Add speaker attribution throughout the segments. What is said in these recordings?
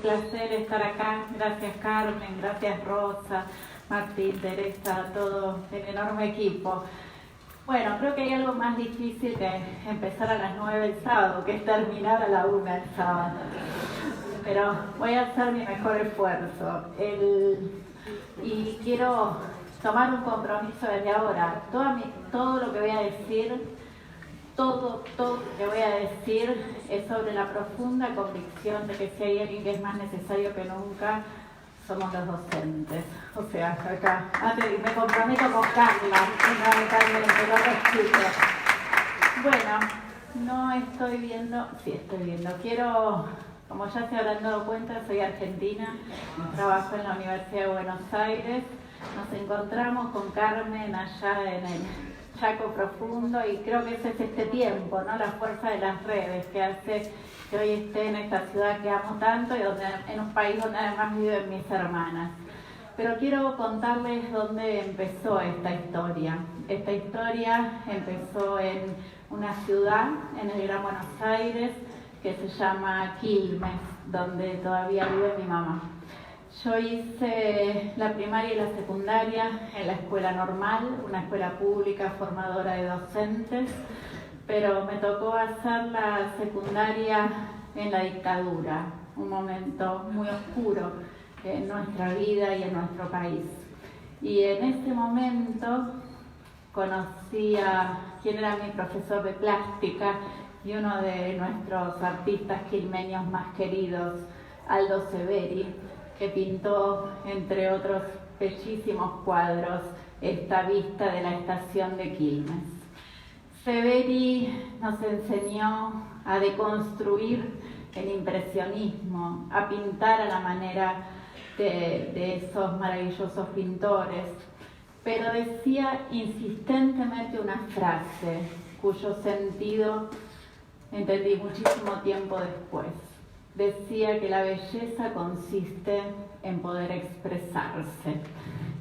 Speaker 1: placer estar acá. Gracias Carmen, gracias Rosa, Martín, Teresa, todo el enorme equipo. Bueno, creo que hay algo más difícil que empezar a las 9 el sábado, que es terminar a la 1 el sábado. Pero voy a hacer mi mejor esfuerzo. Y quiero tomar un compromiso desde ahora. Todo lo que voy a decir, todo lo que voy a decir es sobre la profunda convicción de que si hay alguien que es más necesario que nunca, somos los docentes. O sea, acá, me comprometo con Carla, fundamentalmente, lo respeto. Bueno, no estoy viendo, sí estoy viendo, como ya se habrán dado cuenta, soy argentina, trabajo en la Universidad de Buenos Aires, nos encontramos con Carmen allá en el Chaco profundo y creo que ese es este tiempo, ¿no? La fuerza de las redes que hace que hoy esté en esta ciudad que amo tanto y en un país donde además viven mis hermanas. Pero quiero contarles dónde empezó esta historia. Esta historia empezó en una ciudad en el Gran Buenos Aires que se llama Quilmes, donde todavía vive mi mamá. Yo hice la primaria y la secundaria en la escuela normal, una escuela pública formadora de docentes, pero me tocó hacer la secundaria en la dictadura, un momento muy oscuro en nuestra vida y en nuestro país. Y en ese momento conocí a quien era mi profesor de plástica y uno de nuestros artistas quilmeños más queridos, Aldo Severi, que pintó, entre otros bellísimos cuadros, esta vista de la estación de Quilmes. Severi nos enseñó a deconstruir el impresionismo, a pintar a la manera de esos maravillosos pintores, pero decía insistentemente una frase cuyo sentido entendí muchísimo tiempo después. Decía que la belleza consiste en poder expresarse.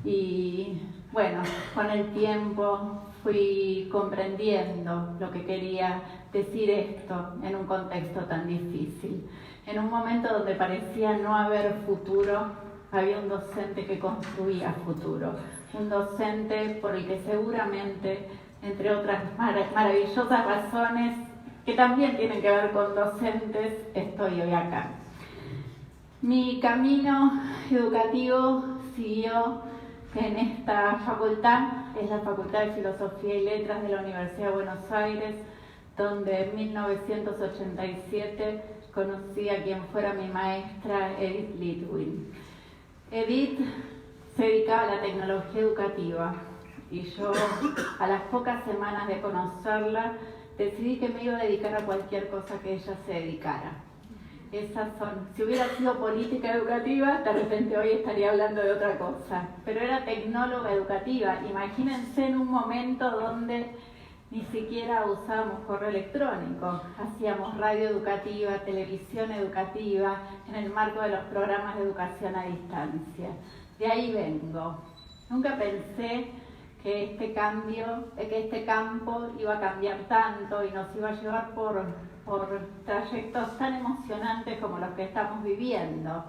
Speaker 1: Y bueno, con el tiempo fui comprendiendo lo que quería decir esto en un contexto tan difícil. En un momento donde parecía no haber futuro, había un docente que construía futuro. Un docente por el que seguramente, entre otras maravillosas razones, que también tienen que ver con docentes, estoy hoy acá. Mi camino educativo siguió en esta facultad, es la Facultad de Filosofía y Letras de la Universidad de Buenos Aires, donde en 1987 conocí a quien fuera mi maestra, Edith Litwin. Edith se dedicaba a la tecnología educativa y yo, a las pocas semanas de conocerla, decidí que me iba a dedicar a cualquier cosa que ella se dedicara. Si hubiera sido política educativa, de repente hoy estaría hablando de otra cosa. Pero era tecnóloga educativa. Imagínense en un momento donde ni siquiera usábamos correo electrónico. Hacíamos radio educativa, televisión educativa, en el marco de los programas de educación a distancia. De ahí vengo. Nunca pensé que este campo iba a cambiar tanto y nos iba a llevar por trayectos tan emocionantes como los que estamos viviendo.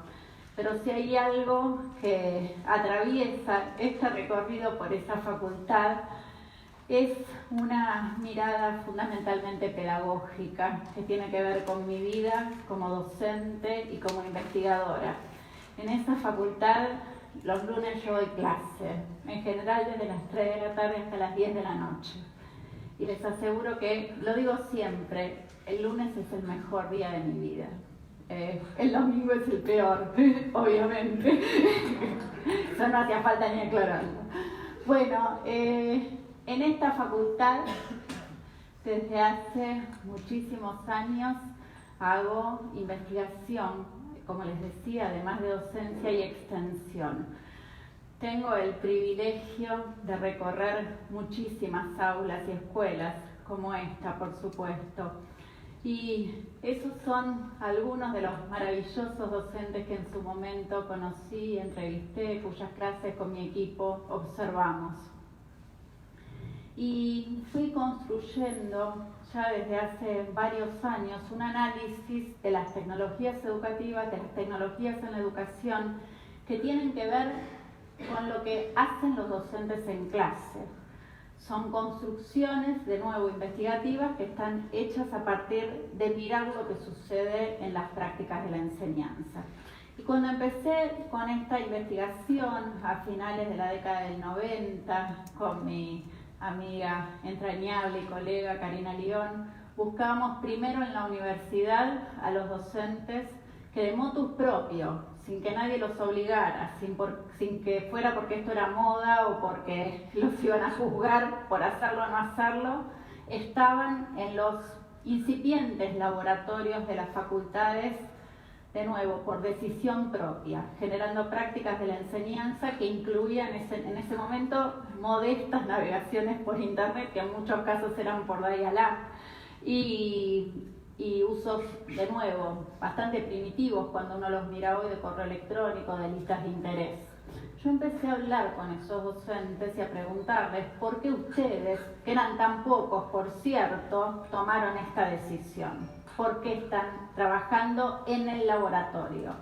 Speaker 1: Pero si hay algo que atraviesa este recorrido por esa facultad, es una mirada fundamentalmente pedagógica que tiene que ver con mi vida como docente y como investigadora. En esa facultad, los lunes yo doy clase, en general desde las 3 de la tarde hasta las 10 de la noche. Y les aseguro que, lo digo siempre, el lunes es el mejor día de mi vida. El domingo es el peor, obviamente. Eso no hacía falta ni aclararlo. Bueno, en esta facultad, desde hace muchísimos años, hago investigación, como les decía, además de docencia y extensión. Tengo el privilegio de recorrer muchísimas aulas y escuelas, como esta, por supuesto. Y esos son algunos de los maravillosos docentes que en su momento conocí, entrevisté, cuyas clases con mi equipo observamos. Y fui construyendo, ya desde hace varios años un análisis de las tecnologías educativas, de las tecnologías en la educación, que tienen que ver con lo que hacen los docentes en clase. Son construcciones, de nuevo, investigativas que están hechas a partir de mirar lo que sucede en las prácticas de la enseñanza. Y cuando empecé con esta investigación a finales de la década del 90, con mi amiga entrañable y colega Karina León, buscábamos primero en la universidad a los docentes que de motus propio, sin que nadie los obligara, sin que fuera porque esto era moda o porque los iban a juzgar por hacerlo o no hacerlo, estaban en los incipientes laboratorios de las facultades, de nuevo, por decisión propia, generando prácticas de la enseñanza que incluían en ese momento modestas navegaciones por internet, que en muchos casos eran por dial-up, y usos, de nuevo, bastante primitivos cuando uno los mira hoy, de correo electrónico, de listas de interés. Yo empecé a hablar con esos docentes y a preguntarles por qué ustedes, que eran tan pocos, por cierto, tomaron esta decisión. ¿Por qué están trabajando en el laboratorio?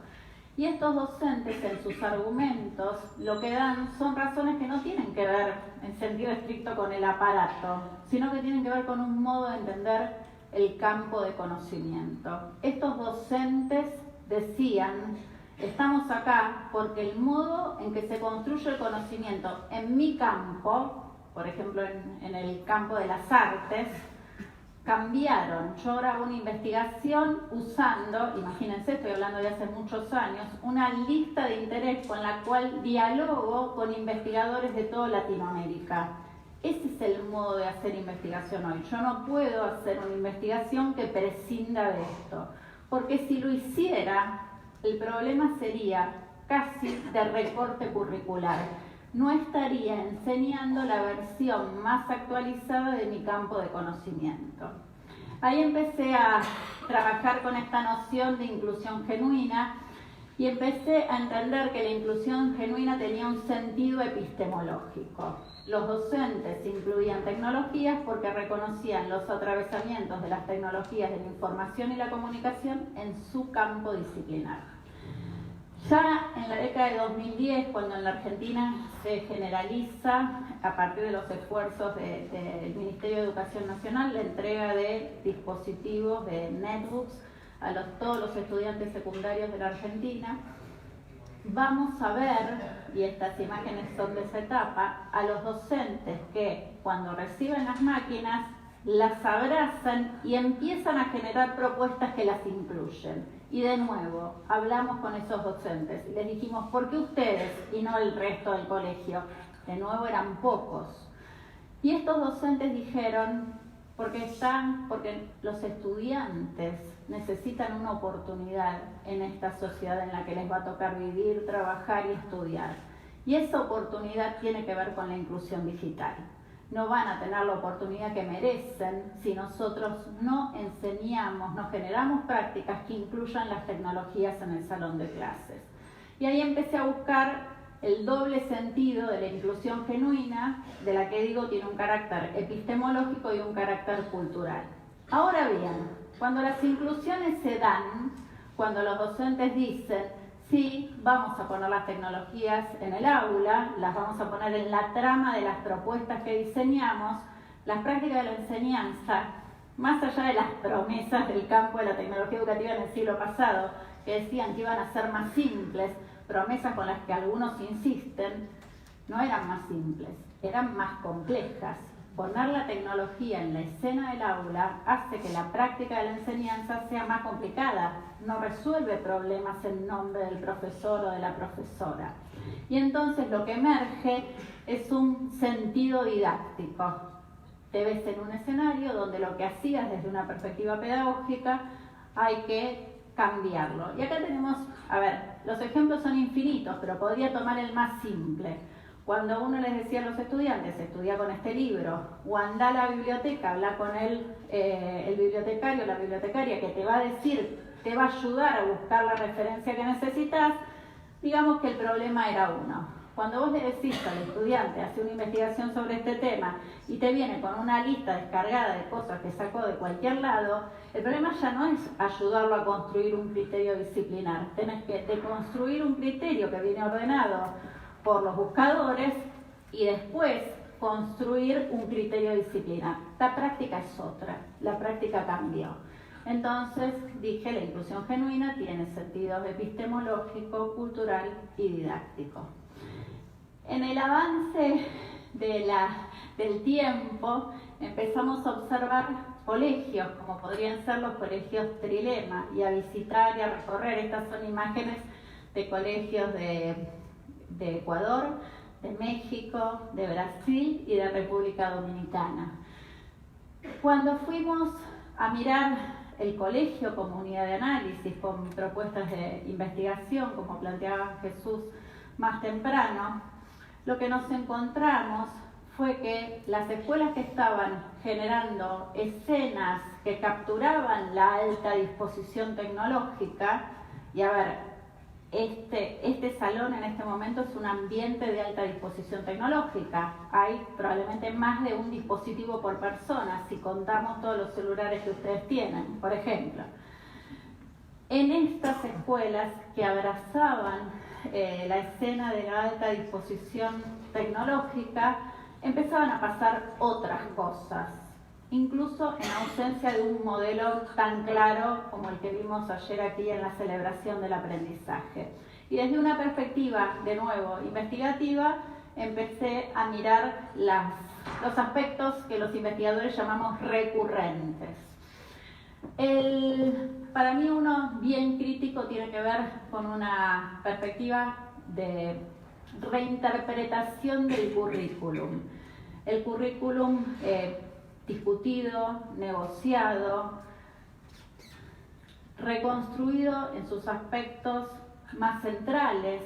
Speaker 1: Y estos docentes, en sus argumentos, lo que dan son razones que no tienen que ver en sentido estricto con el aparato, sino que tienen que ver con un modo de entender el campo de conocimiento. Estos docentes decían: estamos acá porque el modo en que se construye el conocimiento en mi campo, por ejemplo en el campo de las artes, cambiaron. Yo ahora hago una investigación usando, imagínense, estoy hablando de hace muchos años, una lista de interés con la cual dialogo con investigadores de toda Latinoamérica. Ese es el modo de hacer investigación hoy. Yo no puedo hacer una investigación que prescinda de esto, porque si lo hiciera, el problema sería casi de recorte curricular. No estaría enseñando la versión más actualizada de mi campo de conocimiento. Ahí empecé a trabajar con esta noción de inclusión genuina y empecé a entender que la inclusión genuina tenía un sentido epistemológico. Los docentes incluían tecnologías porque reconocían los atravesamientos de las tecnologías de la información y la comunicación en su campo disciplinar. Ya en la década de 2010, cuando en la Argentina se generaliza, a partir de los esfuerzos del Ministerio de Educación Nacional, la entrega de dispositivos, de netbooks, a todos los estudiantes secundarios de la Argentina, vamos a ver, y estas imágenes son de esa etapa, a los docentes que cuando reciben las máquinas las abrazan y empiezan a generar propuestas que las incluyen. Y de nuevo, hablamos con esos docentes y les dijimos: ¿por qué ustedes y no el resto del colegio? De nuevo eran pocos. Y estos docentes dijeron: porque los estudiantes necesitan una oportunidad en esta sociedad en la que les va a tocar vivir, trabajar y estudiar. Y esa oportunidad tiene que ver con la inclusión digital. No van a tener la oportunidad que merecen si nosotros no enseñamos, no generamos prácticas que incluyan las tecnologías en el salón de clases. Y ahí empecé a buscar el doble sentido de la inclusión genuina, de la que digo tiene un carácter epistemológico y un carácter cultural. Ahora bien, cuando las inclusiones se dan, cuando los docentes dicen: sí, vamos a poner las tecnologías en el aula, las vamos a poner en la trama de las propuestas que diseñamos, las prácticas de la enseñanza, más allá de las promesas del campo de la tecnología educativa en el siglo pasado, que decían que iban a ser más simples, promesas con las que algunos insisten, no eran más simples, eran más complejas. Poner la tecnología en la escena del aula hace que la práctica de la enseñanza sea más complicada, no resuelve problemas en nombre del profesor o de la profesora. Y entonces lo que emerge es un sentido didáctico. Te ves en un escenario donde lo que hacías desde una perspectiva pedagógica hay que cambiarlo. Y acá tenemos, los ejemplos son infinitos, pero podría tomar el más simple. Cuando uno les decía a los estudiantes: estudia con este libro, o anda a la biblioteca, habla con el bibliotecario o la bibliotecaria que te va a decir, te va a ayudar a buscar la referencia que necesitas, digamos que el problema era uno. Cuando vos le decís al estudiante, hace una investigación sobre este tema y te viene con una lista descargada de cosas que sacó de cualquier lado, el problema ya no es ayudarlo a construir un criterio disciplinar. Tenés que deconstruir un criterio que viene ordenado por los buscadores y después construir un criterio disciplinar. La práctica es otra, la práctica cambió. Entonces dije, la inclusión genuina tiene sentido epistemológico, cultural y didáctico. En el avance del tiempo empezamos a observar colegios, como podrían ser los colegios Trilema, y a visitar y a recorrer. Estas son imágenes de colegios de Ecuador, de México, de Brasil y de República Dominicana. Cuando fuimos a mirar el colegio como unidad de análisis, con propuestas de investigación, como planteaba Jesús más temprano, lo que nos encontramos fue que las escuelas que estaban generando escenas que capturaban la alta disposición tecnológica, y a ver, este salón en este momento es un ambiente de alta disposición tecnológica. Hay probablemente más de un dispositivo por persona, si contamos todos los celulares que ustedes tienen, por ejemplo. En estas escuelas que abrazaban la escena de la alta disposición tecnológica, empezaban a pasar otras cosas, incluso en ausencia de un modelo tan claro como el que vimos ayer aquí en la celebración del aprendizaje. Y desde una perspectiva, de nuevo, investigativa, empecé a mirar los aspectos que los investigadores llamamos recurrentes. Para mí uno bien crítico tiene que ver con una perspectiva de reinterpretación del currículum. El currículum discutido, negociado, reconstruido en sus aspectos más centrales,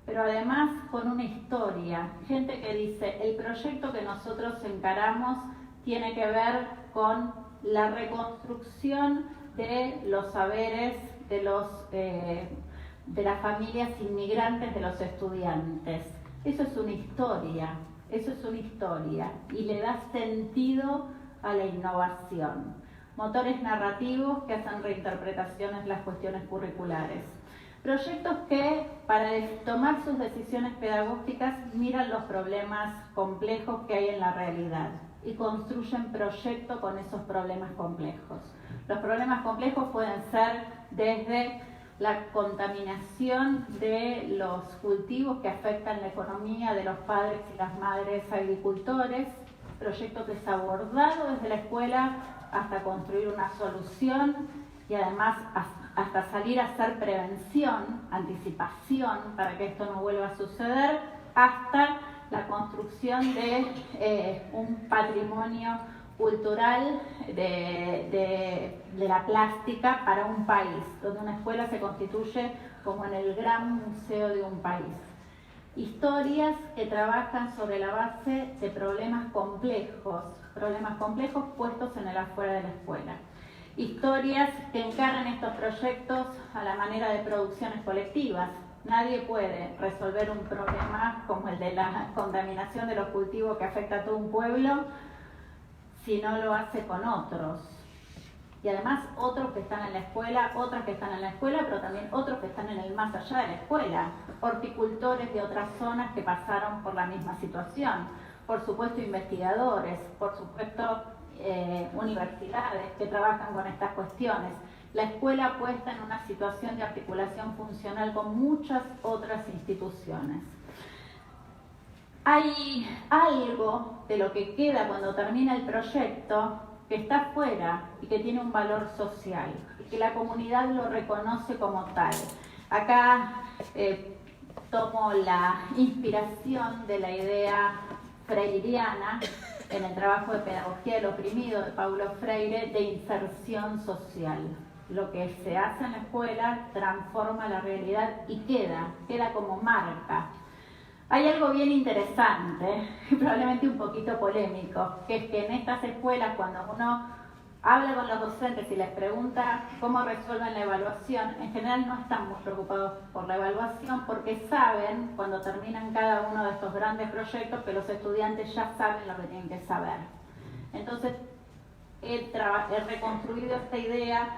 Speaker 1: pero además con una historia. Gente que dice, el proyecto que nosotros encaramos tiene que ver con la reconstrucción de los saberes de las familias inmigrantes, de los estudiantes. Eso es una historia. Y le da sentido a la innovación. Motores narrativos que hacen reinterpretaciones de las cuestiones curriculares. Proyectos que, para tomar sus decisiones pedagógicas, miran los problemas complejos que hay en la realidad y construyen proyectos con esos problemas complejos. Los problemas complejos pueden ser desde la contaminación de los cultivos que afectan la economía de los padres y las madres agricultores, proyecto que es abordado desde la escuela hasta construir una solución y además hasta salir a hacer prevención, anticipación para que esto no vuelva a suceder, hasta la construcción de un patrimonio cultural de la plástica para un país, donde una escuela se constituye como en el gran museo de un país. Historias que trabajan sobre la base de problemas complejos puestos en el afuera de la escuela. Historias que encarnan estos proyectos a la manera de producciones colectivas. Nadie puede resolver un problema como el de la contaminación de los cultivos que afecta a todo un pueblo si no lo hace con otros. Y además otros que están en la escuela, otras que están en la escuela, pero también otros que están en el más allá de la escuela. Horticultores de otras zonas que pasaron por la misma situación. Por supuesto investigadores, por supuesto universidades que trabajan con estas cuestiones. La escuela puesta en una situación de articulación funcional con muchas otras instituciones. Hay algo de lo que queda cuando termina el proyecto que está fuera y que tiene un valor social y que la comunidad lo reconoce como tal. Acá tomo la inspiración de la idea freiriana en el trabajo de pedagogía del oprimido de Paulo Freire de inserción social. Lo que se hace en la escuela transforma la realidad y queda como marca. Hay algo bien interesante, probablemente un poquito polémico, que es que en estas escuelas, cuando uno habla con los docentes y les pregunta cómo resuelven la evaluación, en general no están muy preocupados por la evaluación porque saben, cuando terminan cada uno de estos grandes proyectos, que los estudiantes ya saben lo que tienen que saber. Entonces, he reconstruido esta idea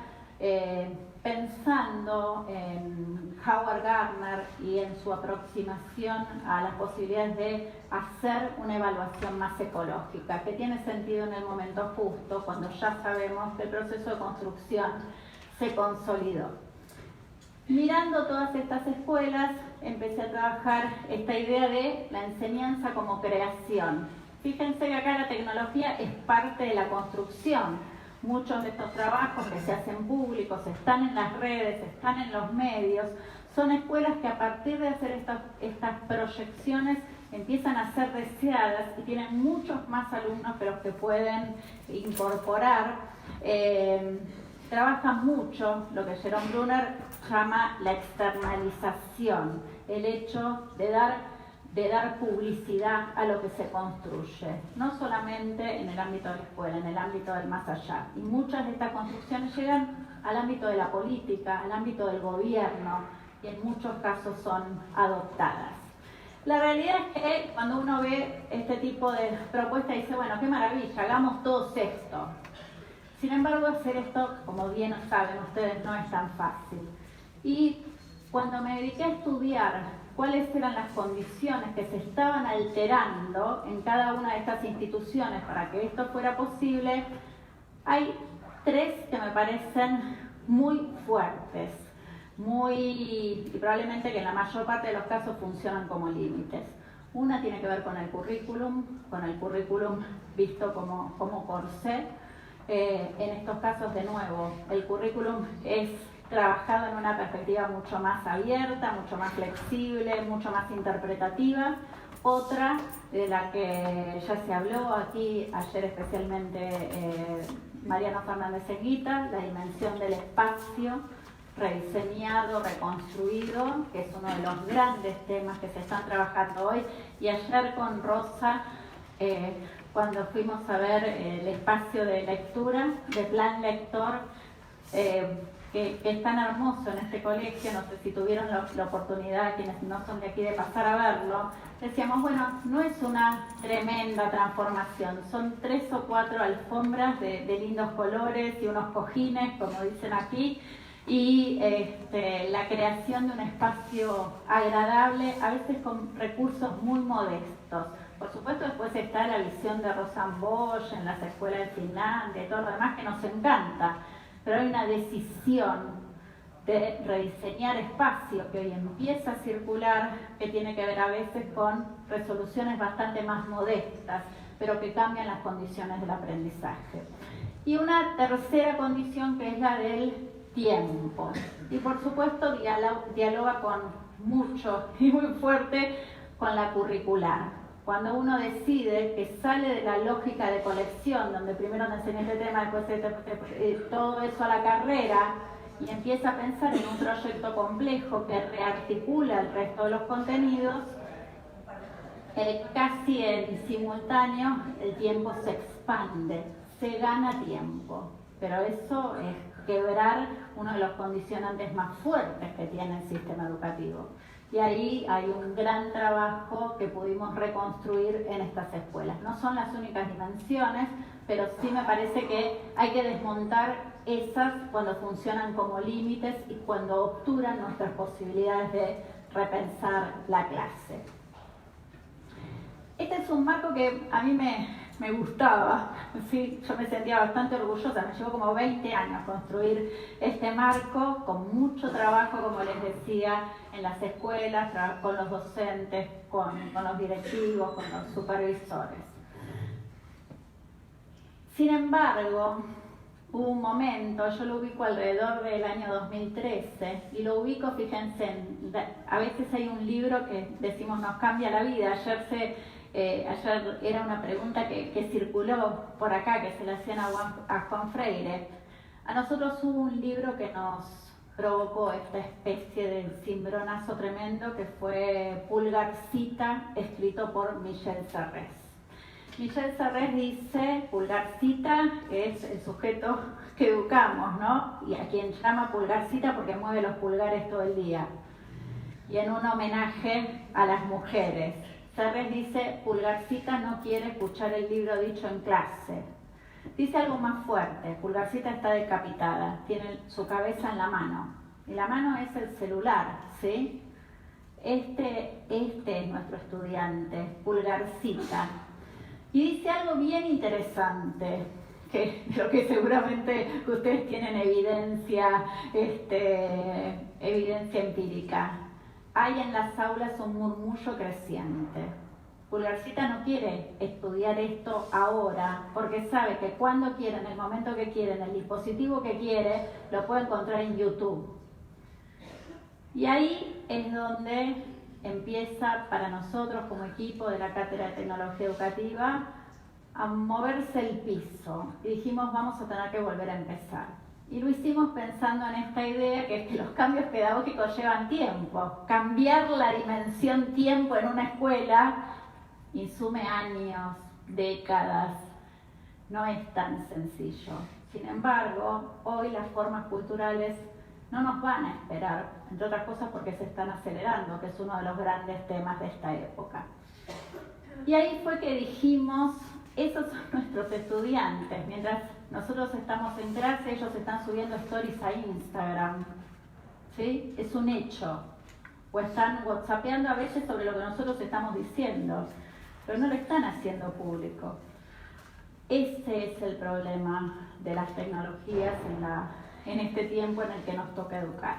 Speaker 1: pensando en Howard Gardner y en su aproximación a las posibilidades de hacer una evaluación más ecológica, que tiene sentido en el momento justo, cuando ya sabemos que el proceso de construcción se consolidó. Mirando todas estas escuelas, empecé a trabajar esta idea de la enseñanza como creación. Fíjense que acá la tecnología es parte de la construcción. Muchos de estos trabajos que se hacen públicos están en las redes, están en los medios. Son escuelas que a partir de hacer estas proyecciones empiezan a ser deseadas y tienen muchos más alumnos que los que pueden incorporar. Trabajan mucho lo que Jerome Bruner llama la externalización, el hecho de dar publicidad a lo que se construye, no solamente en el ámbito de la escuela, en el ámbito del más allá. Y muchas de estas construcciones llegan al ámbito de la política, al ámbito del gobierno, y en muchos casos son adoptadas. La realidad es que cuando uno ve este tipo de propuestas dice, bueno, qué maravilla, hagamos todos esto. Sin embargo, hacer esto, como bien saben ustedes, no es tan fácil. Y cuando me dediqué a estudiar cuáles eran las condiciones que se estaban alterando en cada una de estas instituciones para que esto fuera posible, hay tres que me parecen muy fuertes, y probablemente que en la mayor parte de los casos funcionan como límites. Una tiene que ver con el currículum visto como corsé. En estos casos, de nuevo, el currículum es trabajado en una perspectiva mucho más abierta, mucho más flexible, mucho más interpretativa. Otra, de la que ya se habló aquí ayer especialmente Mariano Fernández Enguita, la dimensión del espacio rediseñado, reconstruido, que es uno de los grandes temas que se están trabajando hoy. Y ayer con Rosa, cuando fuimos a ver el espacio de lectura, de Plan Lector, que es tan hermoso en este colegio, no sé si tuvieron la oportunidad, quienes no son de aquí, de pasar a verlo, decíamos, bueno, no es una tremenda transformación, son 3 o 4 alfombras de lindos colores y unos cojines, como dicen aquí, y la creación de un espacio agradable, a veces con recursos muy modestos. Por supuesto, después está la visión de Rosan Bosch en las escuelas de Finlandia y todo lo demás que nos encanta, pero hay una decisión de rediseñar espacio que hoy empieza a circular, que tiene que ver a veces con resoluciones bastante más modestas, pero que cambian las condiciones del aprendizaje. Y una tercera condición que es la del tiempo. Y por supuesto dialoga con mucho y muy fuerte con la curricular. Cuando uno decide que sale de la lógica de colección, donde primero te enseña este tema, después todo eso a la carrera, y empieza a pensar en un proyecto complejo que rearticula el resto de los contenidos, casi en simultáneo el tiempo se expande, se gana tiempo, pero eso es quebrar uno de los condicionantes más fuertes que tiene el sistema educativo. Y ahí hay un gran trabajo que pudimos reconstruir en estas escuelas. No son las únicas dimensiones, pero sí me parece que hay que desmontar esas cuando funcionan como límites y cuando obturan nuestras posibilidades de repensar la clase. Este es un marco que a mí me gustaba, ¿sí? Yo me sentía bastante orgullosa, me llevó como 20 años construir este marco, con mucho trabajo, como les decía, en las escuelas, con los docentes, con los directivos, con los supervisores. Sin embargo, hubo un momento, yo lo ubico alrededor del año 2013, y lo ubico, fíjense, a veces hay un libro que decimos nos cambia la vida. Ayer era una pregunta que circuló por acá, que se le hacían a Juan Freire. A nosotros hubo un libro que nos provocó esta especie de cimbronazo tremendo, que fue Pulgarcita, escrito por Michel Serres. Michelle Serres dice, Pulgarcita es el sujeto que educamos, ¿no? Y a quien llama Pulgarcita porque mueve los pulgares todo el día. Y en un homenaje a las mujeres. Serres dice, Pulgarcita no quiere escuchar el libro dicho en clase. Dice algo más fuerte, Pulgarcita está decapitada, tiene su cabeza en la mano. Y la mano es el celular, ¿sí? Este es nuestro estudiante, Pulgarcita. Y dice algo bien interesante, lo que seguramente ustedes tienen evidencia empírica. Hay en las aulas un murmullo creciente. Pulgarcita no quiere estudiar esto ahora, porque sabe que cuando quiere, en el momento que quiere, en el dispositivo que quiere, lo puede encontrar en YouTube. Y ahí es donde empieza para nosotros como equipo de la Cátedra de Tecnología Educativa a moverse el piso. Y dijimos, vamos a tener que volver a empezar. Y lo hicimos pensando en esta idea que es que los cambios pedagógicos llevan tiempo. Cambiar la dimensión tiempo en una escuela insume años, décadas, no es tan sencillo. Sin embargo, hoy las formas culturales no nos van a esperar, entre otras cosas porque se están acelerando, que es uno de los grandes temas de esta época. Y ahí fue que dijimos, esos son nuestros estudiantes, mientras nosotros estamos en clase, ellos están subiendo stories a Instagram, ¿sí? Es un hecho. O están whatsappeando a veces sobre lo que nosotros estamos diciendo, pero no lo están haciendo público. Ese es el problema de las tecnologías en este tiempo en el que nos toca educar.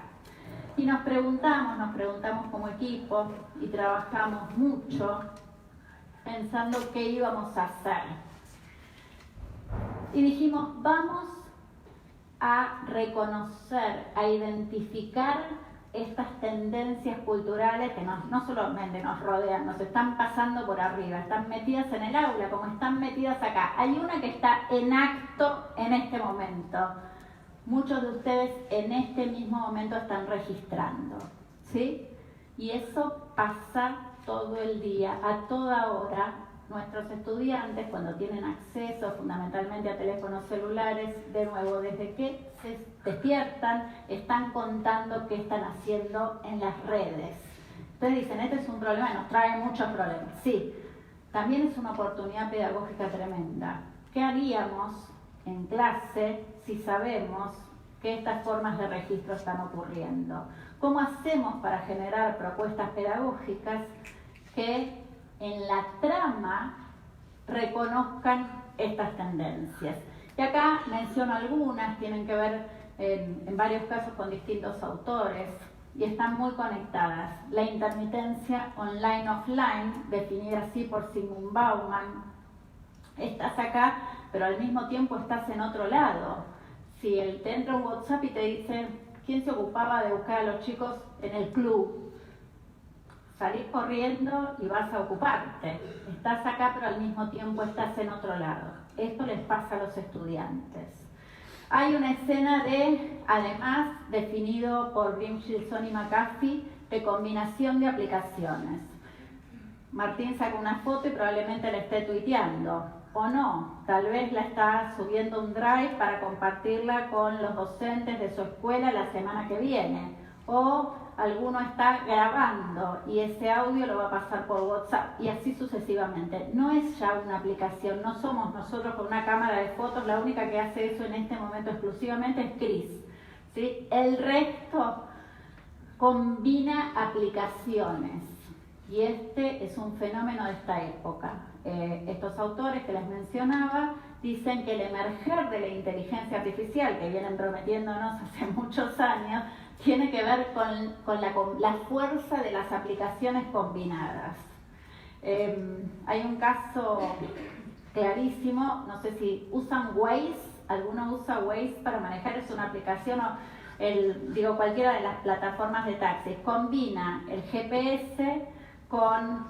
Speaker 1: Y nos preguntamos como equipo y trabajamos mucho pensando qué íbamos a hacer. Y dijimos, vamos a reconocer, a identificar estas tendencias culturales que no solamente nos rodean, nos están pasando por arriba, están metidas en el aula, como están metidas acá. Hay una que está en acto en este momento. Muchos de ustedes en este mismo momento están registrando, ¿sí? Y eso pasa todo el día, a toda hora. Nuestros estudiantes, cuando tienen acceso fundamentalmente a teléfonos celulares, de nuevo, desde que se despiertan, están contando qué están haciendo en las redes. Ustedes dicen, este es un problema, nos trae muchos problemas. Sí, también es una oportunidad pedagógica tremenda. ¿Qué haríamos en clase si sabemos que estas formas de registro están ocurriendo? ¿Cómo hacemos para generar propuestas pedagógicas que en la trama reconozcan estas tendencias? Y acá menciono algunas, tienen que ver en varios casos con distintos autores y están muy conectadas. La intermitencia online-offline, definida así por Zygmunt Bauman. Estás acá, pero al mismo tiempo estás en otro lado. Si te entra un WhatsApp y te dice, ¿quién se ocupaba de buscar a los chicos en el club? Salís corriendo y vas a ocuparte. Estás acá, pero al mismo tiempo estás en otro lado. Esto les pasa a los estudiantes. Hay una escena además, definido por Brim, Gilson y McAfee, de combinación de aplicaciones. Martín saca una foto y probablemente la esté tuiteando. O no, tal vez la está subiendo a un drive para compartirla con los docentes de su escuela la semana que viene. O alguno está grabando y ese audio lo va a pasar por WhatsApp y así sucesivamente. No es ya una aplicación, no somos nosotros con una cámara de fotos, la única que hace eso en este momento exclusivamente es Cris, ¿sí? El resto combina aplicaciones y este es un fenómeno de esta época. Estos autores que les mencionaba dicen que el emerger de la inteligencia artificial que vienen prometiéndonos hace muchos años tiene que ver con la fuerza de las aplicaciones combinadas. Hay un caso clarísimo, no sé si usan Waze, ¿alguno usa Waze para manejar? Es una aplicación, cualquiera de las plataformas de taxis, combina el GPS con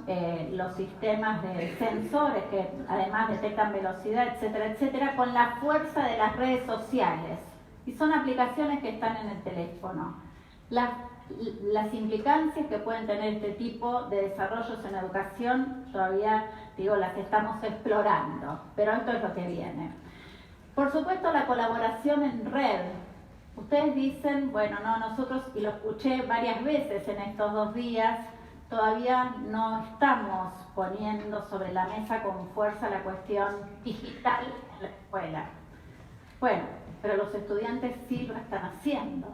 Speaker 1: los sistemas de sensores que además detectan velocidad, etcétera, etcétera, con la fuerza de las redes sociales. Y son aplicaciones que están en el teléfono. Las implicancias que pueden tener este tipo de desarrollos en educación todavía digo, las estamos explorando, pero esto es lo que viene. Por supuesto, la colaboración en red. Ustedes dicen, bueno, no, nosotros, y lo escuché varias veces en estos 2 días, todavía no estamos poniendo sobre la mesa con fuerza la cuestión digital en la escuela. Bueno, pero los estudiantes sí lo están haciendo,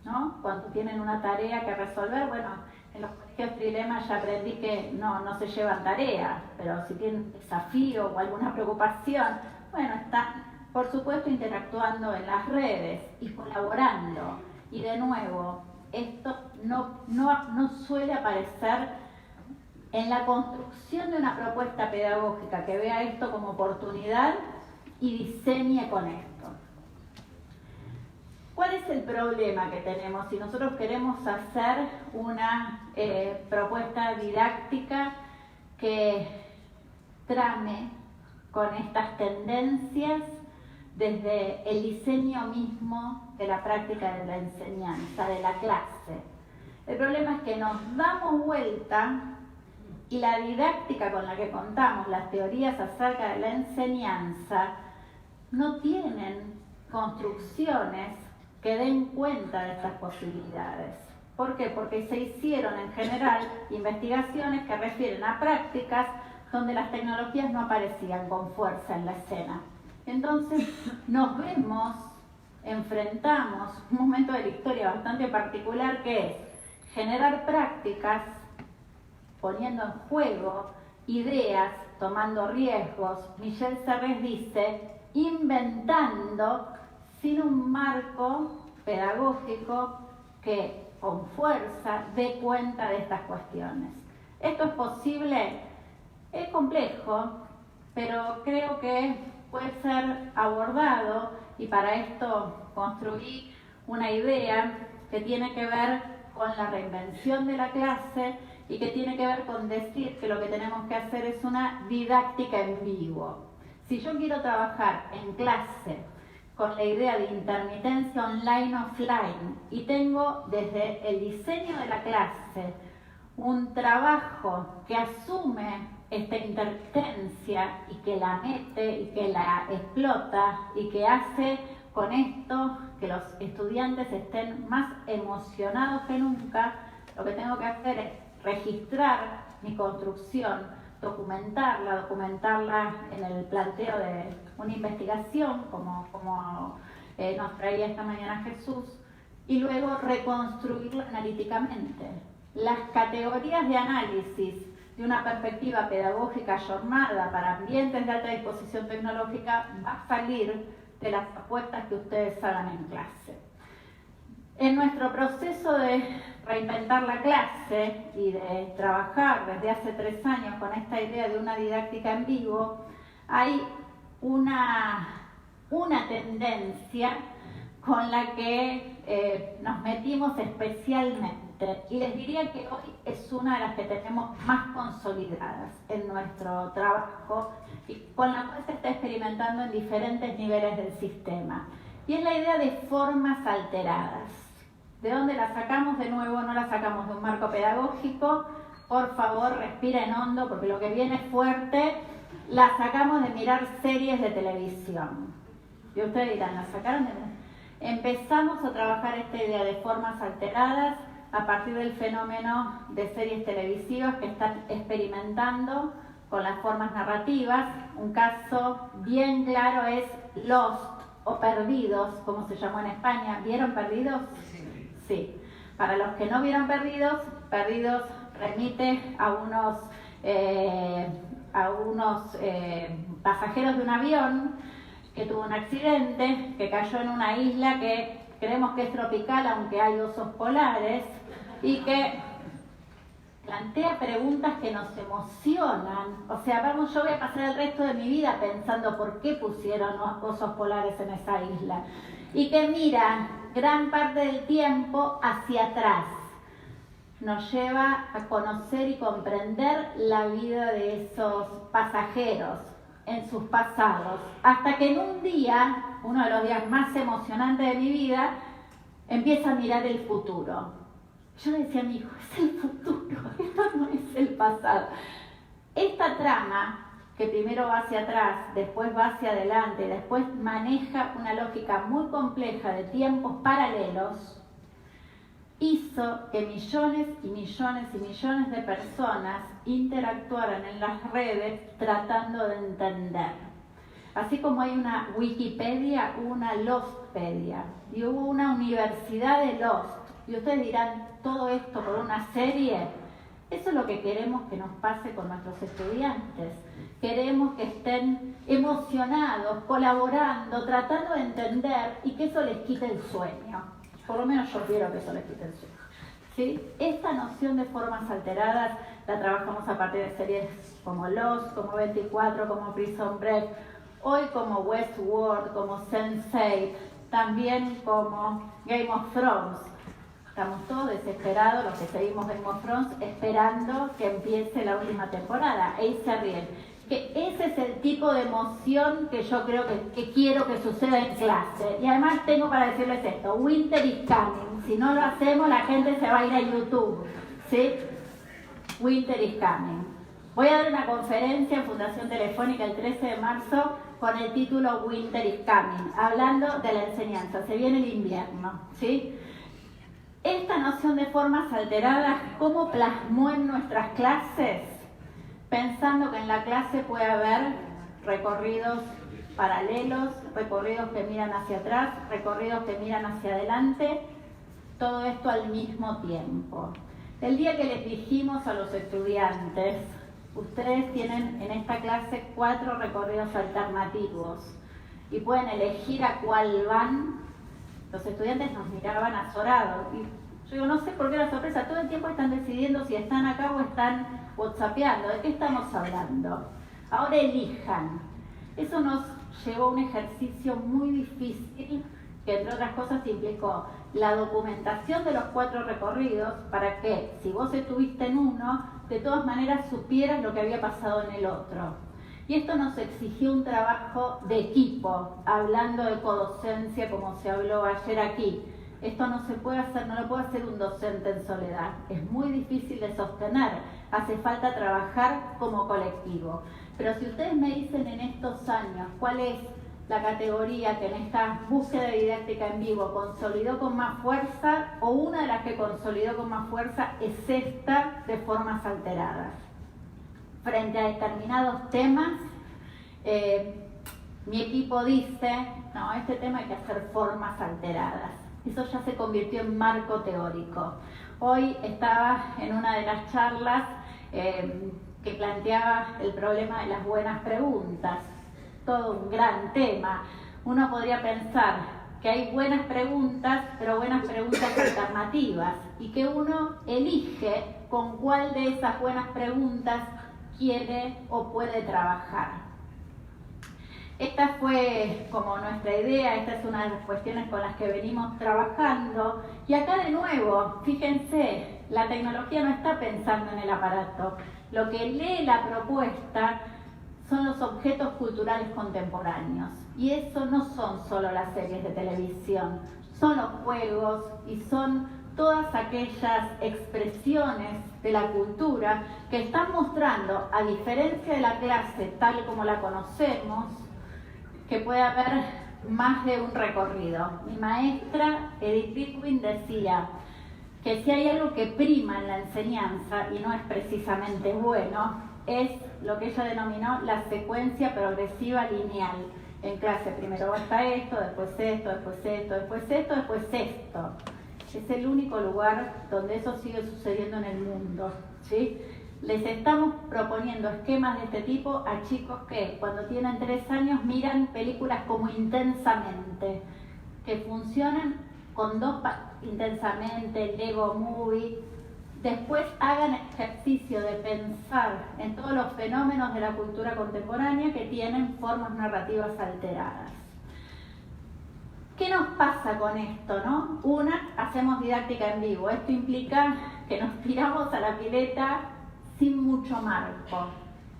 Speaker 1: ¿no? Cuando tienen una tarea que resolver, bueno, en los colegios Trilema ya aprendí que no se llevan tareas, pero si tienen un desafío o alguna preocupación, bueno, están, por supuesto, interactuando en las redes y colaborando. Y de nuevo, esto no suele aparecer en la construcción de una propuesta pedagógica que vea esto como oportunidad y diseñe con esto. ¿Cuál es el problema que tenemos si nosotros queremos hacer una propuesta didáctica que trame con estas tendencias desde el diseño mismo de la práctica de la enseñanza, de la clase? El problema es que nos damos vuelta y la didáctica con la que contamos, las teorías acerca de la enseñanza, no tienen construcciones que den cuenta de estas posibilidades. ¿Por qué? Porque se hicieron en general investigaciones que refieren a prácticas donde las tecnologías no aparecían con fuerza en la escena. Entonces nos enfrentamos un momento de la historia bastante particular que es generar prácticas poniendo en juego ideas, tomando riesgos. Michel Serres dice, inventando sin un marco pedagógico que con fuerza dé cuenta de estas cuestiones. ¿Esto es posible? Es complejo, pero creo que puede ser abordado y para esto construí una idea que tiene que ver con la reinvención de la clase y que tiene que ver con decir que lo que tenemos que hacer es una didáctica en vivo. Si yo quiero trabajar en clase con la idea de intermitencia online-offline y tengo desde el diseño de la clase un trabajo que asume esta intermitencia y que la mete y que la explota y que hace con esto que los estudiantes estén más emocionados que nunca, lo que tengo que hacer es registrar mi construcción, documentarla en el planteo de una investigación, como nos traía esta mañana Jesús, y luego reconstruirla analíticamente. Las categorías de análisis de una perspectiva pedagógica jornada para ambientes de alta disposición tecnológica va a salir de las apuestas que ustedes hagan en clase. En nuestro proceso de reinventar la clase y de trabajar desde hace 3 años con esta idea de una didáctica en vivo, hay una tendencia con la que nos metimos especialmente, y les diría que hoy es una de las que tenemos más consolidadas en nuestro trabajo y con la cual se está experimentando en diferentes niveles del sistema, y es la idea de formas alteradas. ¿De dónde la sacamos? De nuevo, no la sacamos de un marco pedagógico. Por favor, respiren hondo porque lo que viene es fuerte. La sacamos de mirar series de televisión. Y ustedes dirán, ¿la sacaron de...? Empezamos a trabajar esta idea de formas alteradas a partir del fenómeno de series televisivas que están experimentando con las formas narrativas. Un caso bien claro es Lost o Perdidos, como se llamó en España. ¿Vieron Perdidos? Sí. Para los que no vieron Perdidos remite a unos pasajeros de un avión que tuvo un accidente, que cayó en una isla que creemos que es tropical, aunque hay osos polares, y que plantea preguntas que nos emocionan. O sea, yo voy a pasar el resto de mi vida pensando por qué pusieron osos polares en esa isla. Y que mira gran parte del tiempo hacia atrás. Nos lleva a conocer y comprender la vida de esos pasajeros en sus pasados, hasta que en un día, uno de los días más emocionantes de mi vida, empieza a mirar el futuro. Yo le decía a mi hijo, es el futuro, esto no es el pasado. Esta trama que primero va hacia atrás, después va hacia adelante, después maneja una lógica muy compleja de tiempos paralelos, hizo que millones y millones y millones de personas interactuaran en las redes tratando de entender. Así como hay una Wikipedia, hubo una Lostpedia y hubo una universidad de Lost. Y ustedes dirán, ¿todo esto por una serie? Eso es lo que queremos que nos pase con nuestros estudiantes. Queremos que estén emocionados, colaborando, tratando de entender y que eso les quite el sueño. Por lo menos yo quiero que eso les quite el sueño. ¿Sí? Esta noción de formas alteradas la trabajamos a partir de series como Lost, como 24, como Prison Break, hoy como Westworld, como Sense8, también como Game of Thrones. Estamos todos desesperados, los que seguimos Game of Thrones, esperando que empiece la última temporada. Ahí se ríen. Que ese es el tipo de emoción que yo creo que quiero que suceda en clase. Y además tengo para decirles esto, Winter is coming. Si no lo hacemos, la gente se va a ir a YouTube. ¿Sí? Winter is coming. Voy a dar una conferencia en Fundación Telefónica el 13 de marzo con el título Winter is coming, hablando de la enseñanza. Se viene el invierno. ¿Sí? Esta noción de formas alteradas, ¿cómo plasmó en nuestras clases? Pensando que en la clase puede haber recorridos paralelos, recorridos que miran hacia atrás, recorridos que miran hacia adelante, todo esto al mismo tiempo. El día que les dijimos a los estudiantes, ustedes tienen en esta clase 4 recorridos alternativos y pueden elegir a cuál van. Los estudiantes nos miraban azorados. Y yo digo, no sé por qué la sorpresa. Todo el tiempo están decidiendo si están acá o están whatsappeando. ¿De qué estamos hablando? Ahora elijan. Eso nos llevó a un ejercicio muy difícil que, entre otras cosas, implicó la documentación de los 4 recorridos para que, si vos estuviste en uno, de todas maneras supieras lo que había pasado en el otro. Y esto nos exigió un trabajo de equipo, hablando de codocencia como se habló ayer aquí. Esto no se puede hacer, no lo puede hacer un docente en soledad. Es muy difícil de sostener, hace falta trabajar como colectivo. Pero si ustedes me dicen en estos años cuál es la categoría que en esta búsqueda de didáctica en vivo consolidó con más fuerza, o una de las que consolidó con más fuerza es esta de formas alteradas. Frente a determinados temas, mi equipo dice, no, este tema hay que hacer formas alteradas. Eso ya se convirtió en marco teórico. Hoy estaba en una de las charlas que planteaba el problema de las buenas preguntas. Todo un gran tema. Uno podría pensar que hay buenas preguntas, pero buenas preguntas alternativas, y que uno elige con cuál de esas buenas preguntas quiere o puede trabajar. Esta fue como nuestra idea, esta es una de las cuestiones con las que venimos trabajando. Y acá de nuevo, fíjense, la tecnología no está pensando en el aparato. Lo que lee la propuesta son los objetos culturales contemporáneos. Y eso no son solo las series de televisión, son los juegos y son todas aquellas expresiones de la cultura que están mostrando, a diferencia de la clase tal como la conocemos, que puede haber más de un recorrido. Mi maestra Edith Baldwin decía que si hay algo que prima en la enseñanza y no es precisamente bueno, es lo que ella denominó la secuencia progresiva lineal. En clase primero está esto, después esto, después esto, después esto, después esto. Es el único lugar donde eso sigue sucediendo en el mundo, ¿sí? Les estamos proponiendo esquemas de este tipo a chicos que cuando tienen 3 años miran películas como Intensamente, que funcionan con 2 Intensamente, Lego Movie. Después hagan ejercicio de pensar en todos los fenómenos de la cultura contemporánea que tienen formas narrativas alteradas. ¿Qué nos pasa con esto, no? Una, hacemos didáctica en vivo. Esto implica que nos tiramos a la pileta sin mucho marco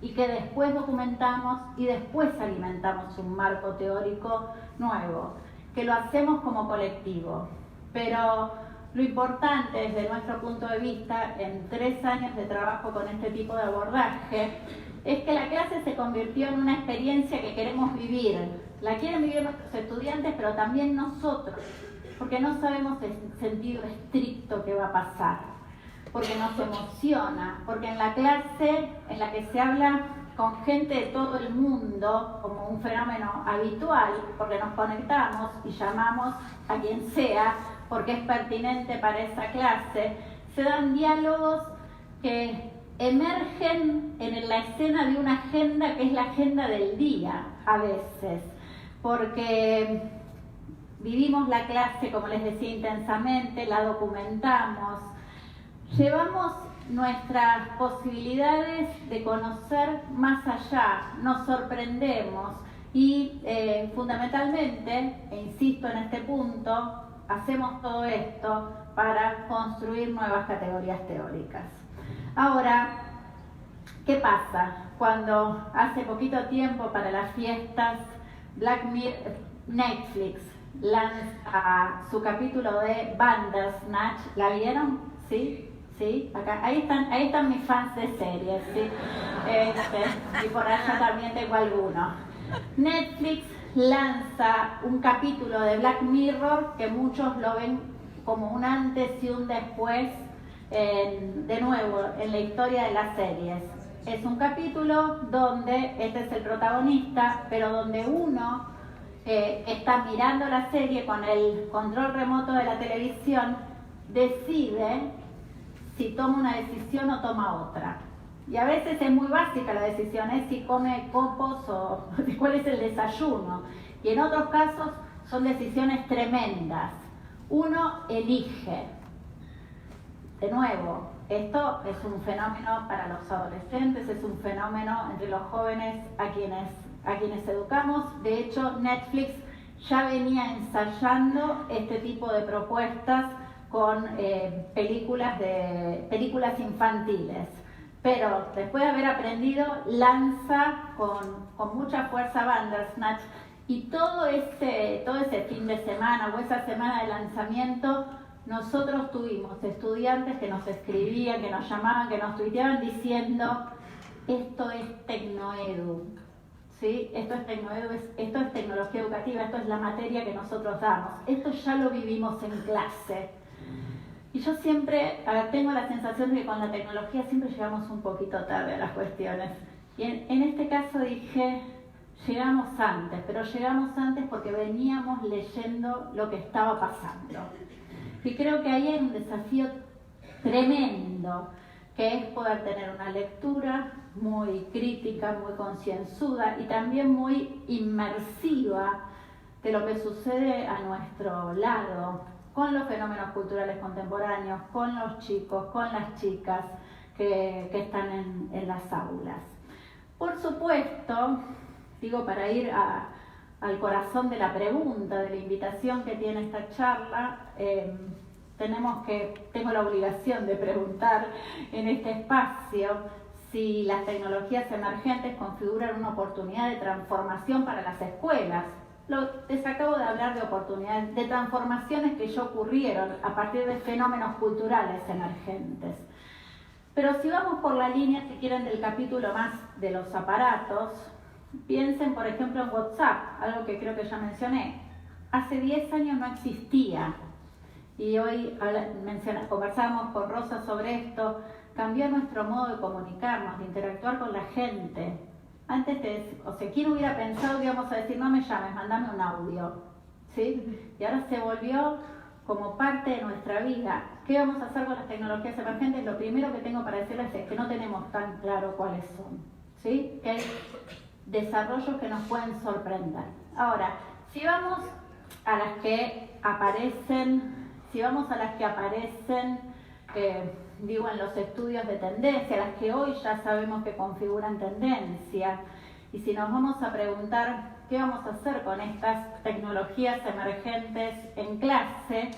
Speaker 1: y que después documentamos y después alimentamos un marco teórico nuevo, que lo hacemos como colectivo. Pero lo importante desde nuestro punto de vista, en 3 años de trabajo con este tipo de abordaje, es que la clase se convirtió en una experiencia que queremos vivir. La quieren vivir nuestros estudiantes, pero también nosotros, porque no sabemos el sentido estricto que va a pasar, porque nos emociona, porque en la clase en la que se habla con gente de todo el mundo como un fenómeno habitual, porque nos conectamos y llamamos a quien sea, porque es pertinente para esa clase, se dan diálogos que emergen en la escena de una agenda que es la agenda del día, a veces, porque vivimos la clase, como les decía, intensamente, la documentamos, llevamos nuestras posibilidades de conocer más allá, nos sorprendemos y fundamentalmente, e insisto en este punto, hacemos todo esto para construir nuevas categorías teóricas. Ahora, ¿qué pasa cuando hace poquito tiempo para las fiestas Netflix lanza su capítulo de Bandersnatch? ¿La vieron? ¿Sí? ¿Sí? Acá, ahí están mis fans de series, ¿sí? Y por allá también tengo algunos. Netflix lanza un capítulo de Black Mirror que muchos lo ven como un antes y un después, de nuevo, en la historia de las series. Es un capítulo donde este es el protagonista, pero donde uno está mirando la serie con el control remoto de la televisión, decide si toma una decisión o toma otra. Y a veces es muy básica la decisión, es si come copos o cuál es el desayuno. Y en otros casos son decisiones tremendas. Uno elige. De nuevo, esto es un fenómeno para los adolescentes, es un fenómeno entre los jóvenes a quienes educamos. De hecho, Netflix ya venía ensayando este tipo de propuestas con películas infantiles. Pero después de haber aprendido, lanza con mucha fuerza Bandersnatch, y todo ese fin de semana o esa semana de lanzamiento, nosotros tuvimos estudiantes que nos escribían, que nos llamaban, que nos tuiteaban diciendo: esto es Tecnoedu, ¿sí? Esto es Tecnoedu, esto es tecnología educativa, esto es la materia que nosotros damos, esto ya lo vivimos en clase. Y yo siempre, tengo la sensación de que con la tecnología siempre llegamos un poquito tarde a las cuestiones. Y en este caso dije, llegamos antes, pero llegamos antes porque veníamos leyendo lo que estaba pasando. Y creo que ahí hay un desafío tremendo, que es poder tener una lectura muy crítica, muy concienzuda y también muy inmersiva de lo que sucede a nuestro lado, con los fenómenos culturales contemporáneos, con los chicos, con las chicas que están en las aulas. Por supuesto, digo, para ir al corazón de la pregunta, de la invitación que tiene esta charla, tengo la obligación de preguntar en este espacio si las tecnologías emergentes configuran una oportunidad de transformación para las escuelas. Les acabo de hablar de oportunidades, de transformaciones que ya ocurrieron a partir de fenómenos culturales emergentes. Pero si vamos por la línea, si quieren, del capítulo más de los aparatos, piensen, por ejemplo, en WhatsApp, algo que creo que ya mencioné. Hace 10 años no existía, y hoy conversamos con Rosa sobre esto. Cambió nuestro modo de comunicarnos, de interactuar con la gente. Antes, ¿quién hubiera pensado que íbamos a decir, no me llames, mandame un audio? ¿Sí? Y ahora se volvió como parte de nuestra vida. ¿Qué vamos a hacer con las tecnologías emergentes? Lo primero que tengo para decirles es que no tenemos tan claro cuáles son, ¿sí? Que hay desarrollos que nos pueden sorprender. Ahora, si vamos a las que aparecen, digo, en los estudios de tendencia, las que hoy ya sabemos que configuran tendencia, y si nos vamos a preguntar qué vamos a hacer con estas tecnologías emergentes en clase,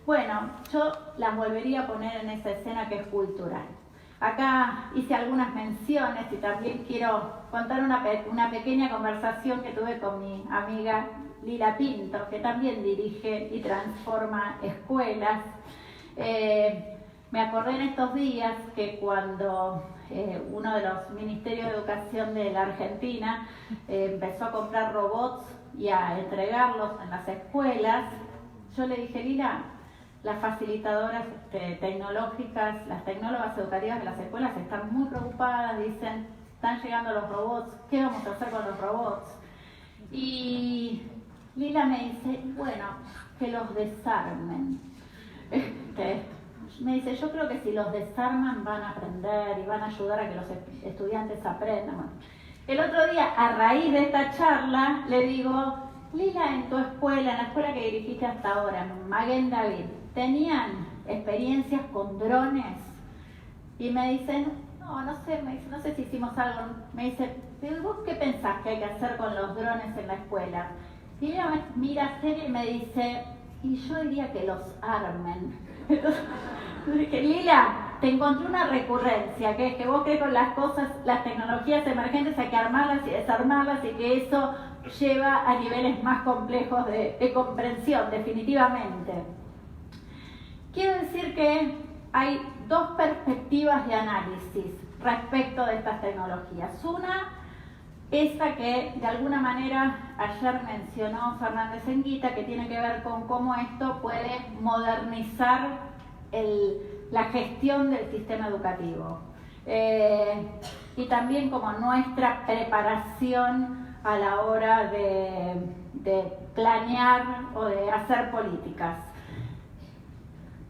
Speaker 1: bueno, yo las volvería a poner en esa escena que es cultural. Acá hice algunas menciones y también quiero contar una pequeña conversación que tuve con mi amiga Lila Pinto, que también dirige y transforma escuelas. Me acordé en estos días que cuando uno de los ministerios de educación de la Argentina empezó a comprar robots y a entregarlos en las escuelas, yo le dije, Lila, las facilitadoras tecnológicas, las tecnólogas educativas de las escuelas están muy preocupadas, dicen, están llegando los robots, ¿qué vamos a hacer con los robots? Y Lila me dice, bueno, que los desarmen. Me dice, yo creo que si los desarman van a aprender y van a ayudar a que los estudiantes aprendan. Bueno, el otro día, a raíz de esta charla, le digo, Lila, en tu escuela, en la escuela que dirigiste hasta ahora, Maguen David, ¿tenían experiencias con drones? Y me dicen, no sé, me dice, no sé si hicimos algo. Me dice, pero ¿vos qué pensás que hay que hacer con los drones en la escuela? Y ella me mira seria y me dice, y yo diría que los armen. Entonces dije, Lila, te encontré una recurrencia, que es que vos crees con las cosas, las tecnologías emergentes hay que armarlas y desarmarlas y que eso lleva a niveles más complejos de comprensión, definitivamente. Quiero decir que hay dos perspectivas de análisis respecto de estas tecnologías. Una, esa que de alguna manera ayer mencionó Fernández Enguita, que tiene que ver con cómo esto puede modernizar la gestión del sistema educativo. Y también como nuestra preparación a la hora de planear o de hacer políticas.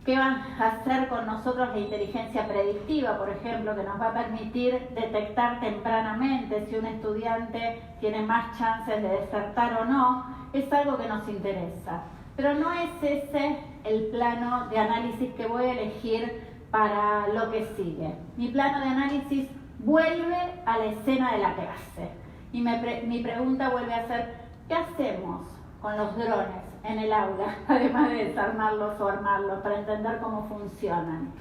Speaker 1: ¿Qué va a hacer con nosotros la inteligencia predictiva, por ejemplo, que nos va a permitir detectar tempranamente si un estudiante tiene más chances de desertar o no? Es algo que nos interesa. Pero no es ese el plano de análisis que voy a elegir para lo que sigue. Mi plano de análisis vuelve a la escena de la clase. Y mi pregunta vuelve a ser, ¿qué hacemos con los drones en el aula, además de desarmarlos o armarlos, para entender cómo funcionan?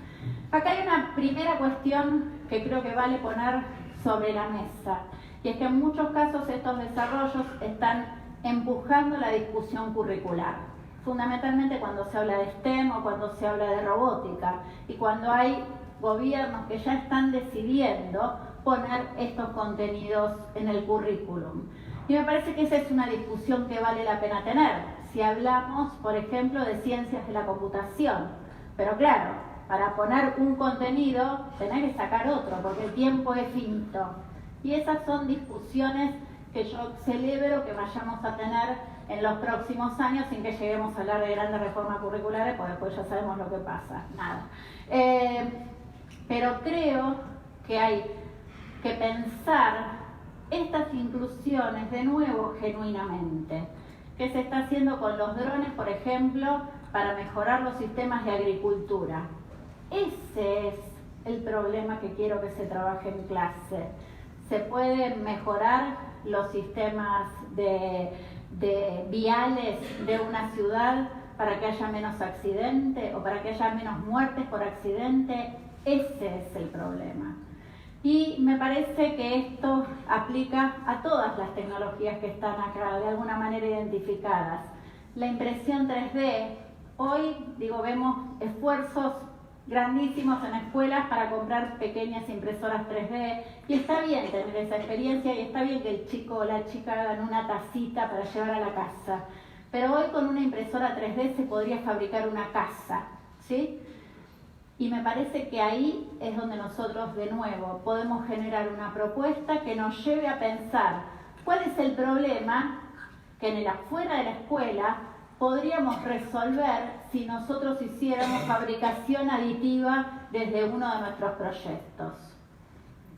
Speaker 1: Acá hay una primera cuestión que creo que vale poner sobre la mesa, y es que en muchos casos estos desarrollos están empujando la discusión curricular, fundamentalmente cuando se habla de STEM o cuando se habla de robótica, y cuando hay gobiernos que ya están decidiendo poner estos contenidos en el currículum. Y me parece que esa es una discusión que vale la pena tener, si hablamos, por ejemplo, de ciencias de la computación. Pero claro, para poner un contenido tenés que sacar otro, porque el tiempo es finito. Y esas son discusiones que yo celebro que vayamos a tener en los próximos años, sin que lleguemos a hablar de grandes reformas curriculares, porque después ya sabemos lo que pasa, nada. Pero creo que hay que pensar estas inclusiones de nuevo genuinamente. ¿Qué se está haciendo con los drones, por ejemplo, para mejorar los sistemas de agricultura? Ese es el problema que quiero que se trabaje en clase. ¿Se pueden mejorar los sistemas de viales de una ciudad para que haya menos accidentes o para que haya menos muertes por accidente? Ese es el problema. Y me parece que esto aplica a todas las tecnologías que están acá, de alguna manera identificadas. La impresión 3D, hoy, vemos esfuerzos grandísimos en escuelas para comprar pequeñas impresoras 3D, y está bien tener esa experiencia y está bien que el chico o la chica hagan una tacita para llevar a la casa. Pero hoy con una impresora 3D se podría fabricar una casa, ¿sí? Y me parece que ahí es donde nosotros, de nuevo, podemos generar una propuesta que nos lleve a pensar cuál es el problema que en el afuera de la escuela podríamos resolver si nosotros hiciéramos fabricación aditiva desde uno de nuestros proyectos.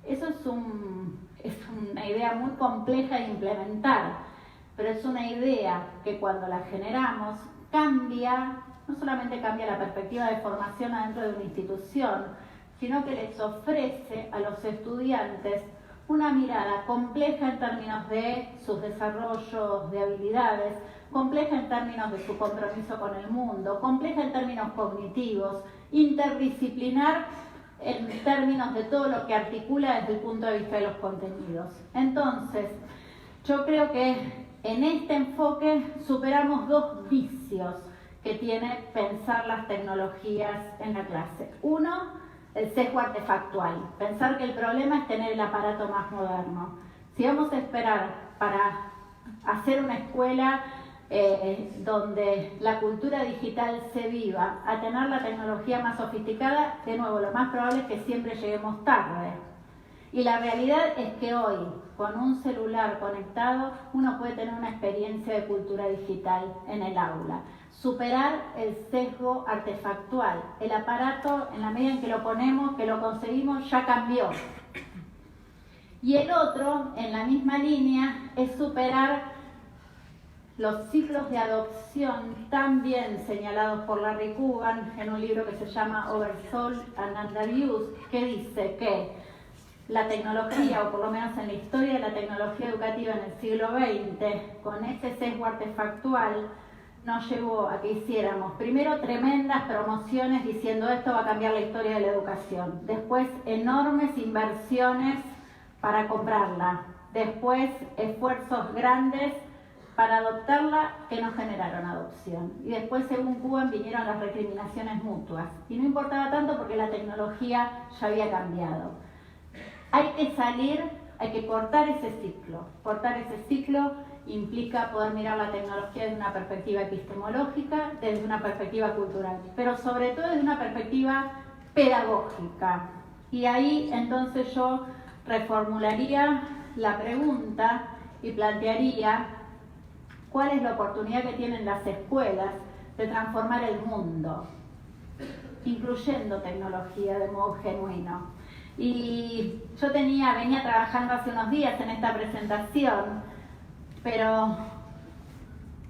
Speaker 1: Eso es una idea muy compleja de implementar, pero es una idea que cuando la generamos cambia. No solamente cambia la perspectiva de formación adentro de una institución, sino que les ofrece a los estudiantes una mirada compleja en términos de sus desarrollos de habilidades, compleja en términos de su compromiso con el mundo, compleja en términos cognitivos, interdisciplinar en términos de todo lo que articula desde el punto de vista de los contenidos. Entonces, yo creo que en este enfoque superamos dos vicios que tiene pensar las tecnologías en la clase. Uno, el sesgo artefactual, pensar que el problema es tener el aparato más moderno. Si vamos a esperar para hacer una escuela donde la cultura digital se viva, a tener la tecnología más sofisticada, de nuevo, lo más probable es que siempre lleguemos tarde. Y la realidad es que hoy, con un celular conectado, uno puede tener una experiencia de cultura digital en el aula. Superar el sesgo artefactual. El aparato, en la medida en que lo ponemos, que lo conseguimos, ya cambió. Y el otro, en la misma línea, es superar los ciclos de adopción tan bien señalados por Larry Kugan en un libro que se llama Oversold and Underused, que dice que la tecnología, o por lo menos en la historia de la tecnología educativa en el siglo XX, con ese sesgo artefactual, nos llevó a que hiciéramos primero tremendas promociones diciendo esto va a cambiar la historia de la educación, después enormes inversiones para comprarla, después esfuerzos grandes para adoptarla que no generaron adopción. Y después, según Kugan, vinieron las recriminaciones mutuas. Y no importaba tanto porque la tecnología ya había cambiado. Hay que salir, hay que cortar ese ciclo. Cortar ese ciclo implica poder mirar la tecnología desde una perspectiva epistemológica, desde una perspectiva cultural, pero sobre todo desde una perspectiva pedagógica. Y ahí entonces yo reformularía la pregunta y plantearía cuál es la oportunidad que tienen las escuelas de transformar el mundo, incluyendo tecnología de modo genuino. Y yo venía trabajando hace unos días en esta presentación, pero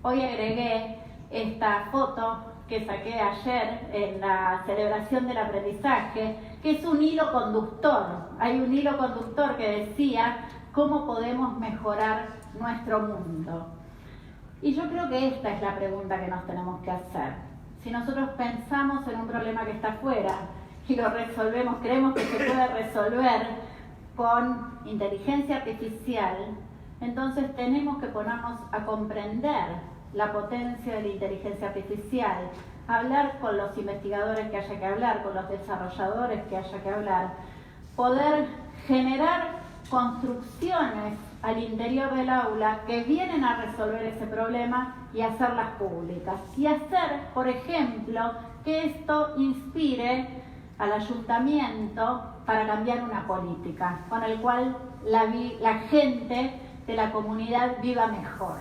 Speaker 1: hoy agregué esta foto que saqué ayer en la celebración del aprendizaje, que es un hilo conductor. Hay un hilo conductor que decía cómo podemos mejorar nuestro mundo. Y yo creo que esta es la pregunta que nos tenemos que hacer. Si nosotros pensamos en un problema que está afuera y lo resolvemos, creemos que se puede resolver con inteligencia artificial, entonces tenemos que ponernos a comprender la potencia de la inteligencia artificial, hablar con los investigadores que haya que hablar, con los desarrolladores que haya que hablar, poder generar construcciones al interior del aula que vienen a resolver ese problema y hacerlas públicas. Y hacer, por ejemplo, que esto inspire al ayuntamiento para cambiar una política, con el cual la gente de la comunidad viva mejor.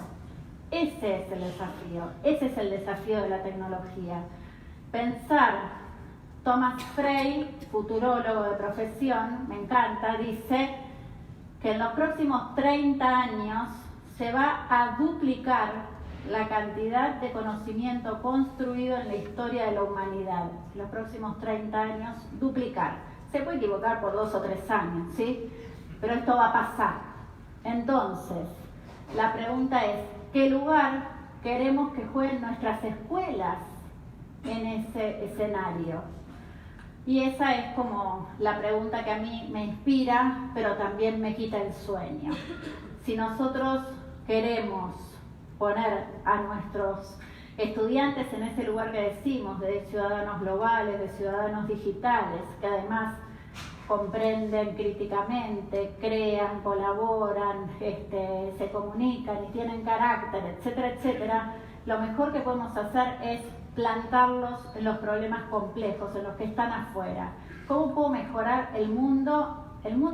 Speaker 1: Ese es el desafío de la tecnología. Pensar, Thomas Frey, futurólogo de profesión, me encanta, dice que en los próximos 30 años se va a duplicar la cantidad de conocimiento construido en la historia de la humanidad. En los próximos 30 años, duplicar. Se puede equivocar por 2 o 3 años, ¿sí? Pero esto va a pasar. Entonces, la pregunta es, ¿qué lugar queremos que jueguen nuestras escuelas en ese escenario? Y esa es como la pregunta que a mí me inspira, pero también me quita el sueño. Si nosotros queremos poner a nuestros estudiantes en ese lugar que decimos, de ciudadanos globales, de ciudadanos digitales, que además comprenden críticamente, crean, colaboran, se comunican y tienen carácter, etcétera, etcétera, lo mejor que podemos hacer es plantarlos en los problemas complejos, en los que están afuera. ¿Cómo puedo mejorar el mundo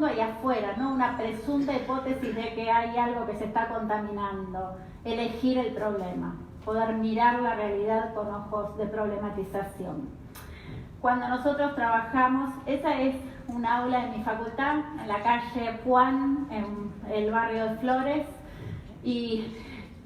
Speaker 1: allá afuera, no una presunta hipótesis de que hay algo que se está contaminando? Elegir el problema, poder mirar la realidad con ojos de problematización. Cuando nosotros trabajamos, esa es un aula de mi facultad, en la calle Puan, en el barrio de Flores, y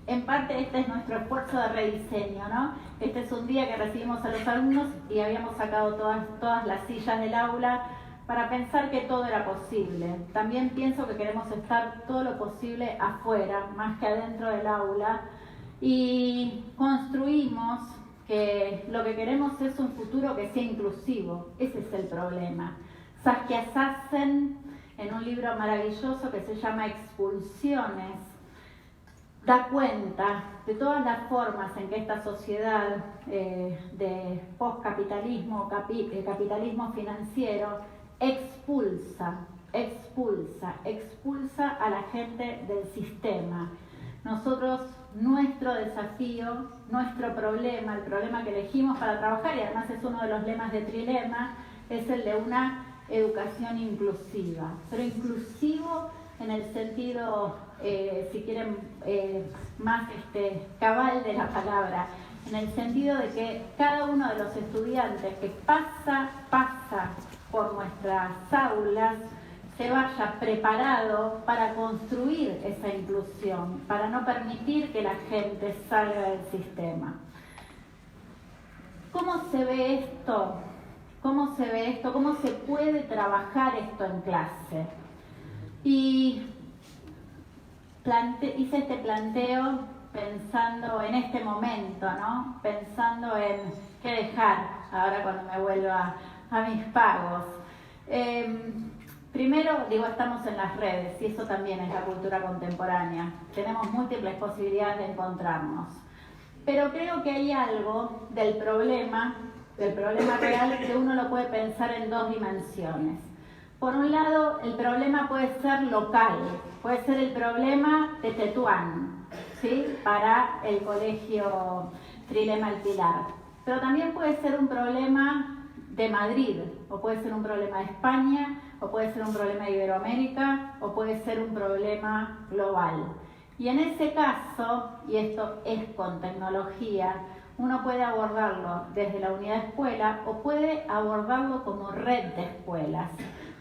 Speaker 1: en parte este es nuestro esfuerzo de rediseño, ¿no? Este es un día que recibimos a los alumnos y habíamos sacado todas las sillas del aula para pensar que todo era posible. También pienso que queremos estar todo lo posible afuera, más que adentro del aula, y construimos que lo que queremos es un futuro que sea inclusivo. Ese es el problema. Saskia Sassen, en un libro maravilloso que se llama Expulsiones, da cuenta de todas las formas en que esta sociedad de postcapitalismo, capitalismo financiero, expulsa a la gente del sistema. Nosotros, nuestro desafío, nuestro problema, el problema que elegimos para trabajar, y además es uno de los lemas de Trilema, es el de una educación inclusiva, pero inclusivo en el sentido, si quieren, más cabal de la palabra, en el sentido de que cada uno de los estudiantes que pasa por nuestras aulas se vaya preparado para construir esa inclusión, para no permitir que la gente salga del sistema. ¿Cómo se ve esto? ¿Cómo se ve esto? ¿Cómo se puede trabajar esto en clase? Y hice este planteo pensando en este momento, ¿no? Pensando en qué dejar ahora cuando me vuelva a mis pagos. Primero, estamos en las redes y eso también es la cultura contemporánea. Tenemos múltiples posibilidades de encontrarnos. Pero creo que hay algo del problema real que uno lo puede pensar en dos dimensiones. Por un lado, el problema puede ser local, puede ser el problema de Tetuán, ¿sí? Para el colegio Trilema El Pilar. Pero también puede ser un problema de Madrid, o puede ser un problema de España, o puede ser un problema de Iberoamérica, o puede ser un problema global. Y en ese caso, y esto es con tecnología, uno puede abordarlo desde la unidad de escuela o puede abordarlo como red de escuelas.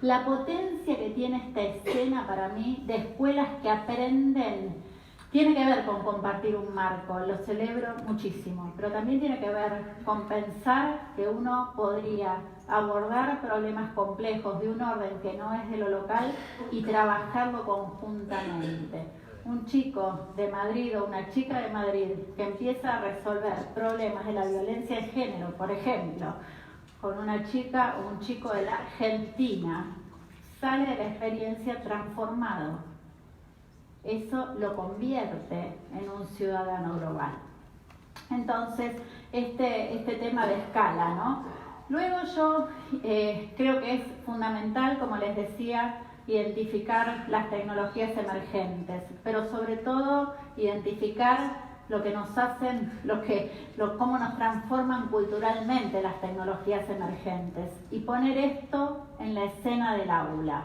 Speaker 1: La potencia que tiene esta escena para mí de escuelas que aprenden tiene que ver con compartir un marco, lo celebro muchísimo, pero también tiene que ver con pensar que uno podría abordar problemas complejos de un orden que no es de lo local y trabajarlo conjuntamente. Un chico de Madrid o una chica de Madrid que empieza a resolver problemas de la violencia de género, por ejemplo, con una chica o un chico de la Argentina, sale de la experiencia transformado. Eso lo convierte en un ciudadano global. Entonces, este tema de escala, ¿no? Luego yo creo que es fundamental, como les decía, identificar las tecnologías emergentes, pero sobre todo identificar lo que nos hacen, cómo nos transforman culturalmente las tecnologías emergentes y poner esto en la escena del aula.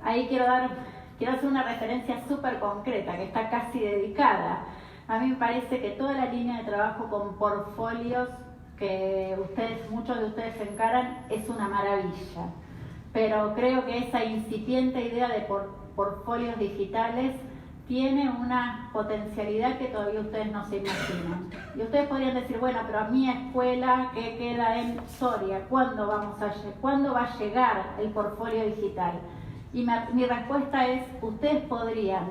Speaker 1: Ahí quiero hacer una referencia súper concreta que está casi dedicada. A mí me parece que toda la línea de trabajo con portfolios que muchos de ustedes encaran es una maravilla. Pero creo que esa incipiente idea de portfolios digitales tiene una potencialidad que todavía ustedes no se imaginan. Y ustedes podrían decir, bueno, pero a mi escuela que queda en Soria, ¿cuándo va a llegar el portfolio digital? Y mi respuesta es, ustedes podrían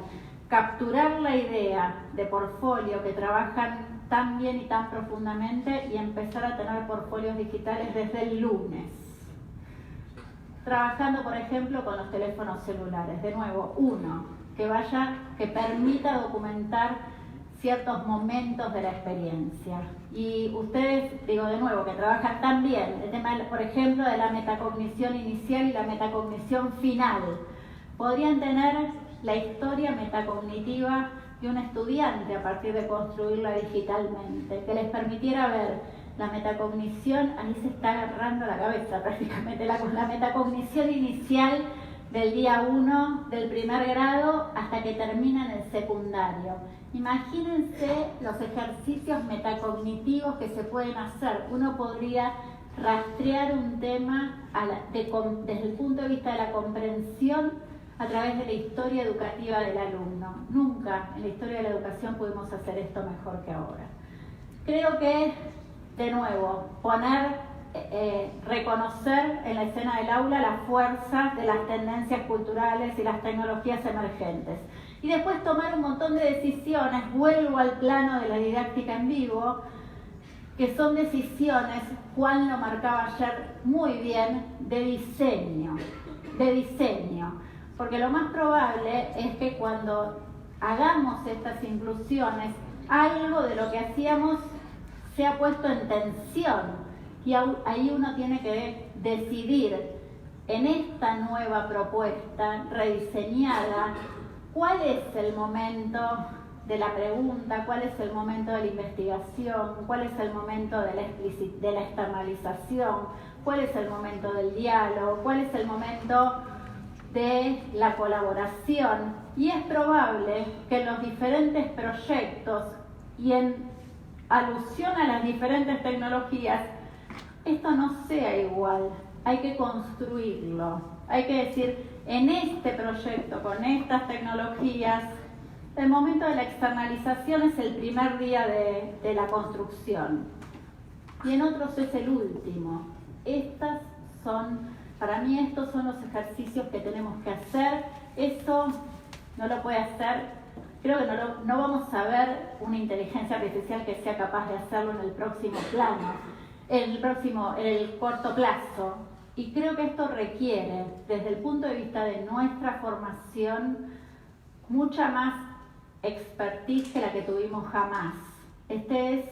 Speaker 1: capturar la idea de portfolio que trabajan tan bien y tan profundamente y empezar a tener portfolios digitales desde el lunes. Trabajando, por ejemplo, con los teléfonos celulares. De nuevo, que permita documentar ciertos momentos de la experiencia. Y ustedes, de nuevo, que trabajan tan bien el tema, por ejemplo, de la metacognición inicial y la metacognición final. Podrían tener la historia metacognitiva de un estudiante a partir de construirla digitalmente, que les permitiera ver la metacognición. A mí se está agarrando la cabeza prácticamente con la metacognición inicial del día 1 del primer grado hasta que termina en el secundario. Imagínense los ejercicios metacognitivos que se pueden hacer. Uno podría rastrear un tema desde el punto de vista de la comprensión a través de la historia educativa del alumno. Nunca en la historia de la educación pudimos hacer esto mejor que ahora. Creo que, de nuevo, reconocer en la escena del aula la fuerza de las tendencias culturales y las tecnologías emergentes. Y después tomar un montón de decisiones, vuelvo al plano de la didáctica en vivo, que son decisiones, Juan lo marcaba ayer muy bien, de diseño. Porque lo más probable es que cuando hagamos estas inclusiones, algo de lo que hacíamos se ha puesto en tensión y ahí uno tiene que decidir en esta nueva propuesta rediseñada cuál es el momento de la pregunta, cuál es el momento de la investigación, cuál es el momento de la externalización, cuál es el momento del diálogo, cuál es el momento de la colaboración. Y es probable que en los diferentes proyectos y en alusión a las diferentes tecnologías, esto no sea igual. Hay que construirlo. Hay que decir, en este proyecto, con estas tecnologías, el momento de la externalización es el primer día de la construcción. Y en otros es el último. Para mí estos son los ejercicios que tenemos que hacer. Eso no lo puede hacer, creo que no vamos a ver una inteligencia artificial que sea capaz de hacerlo en el próximo plano, en el corto plazo. Y creo que esto requiere, desde el punto de vista de nuestra formación, mucha más expertise que la que tuvimos jamás. Esta es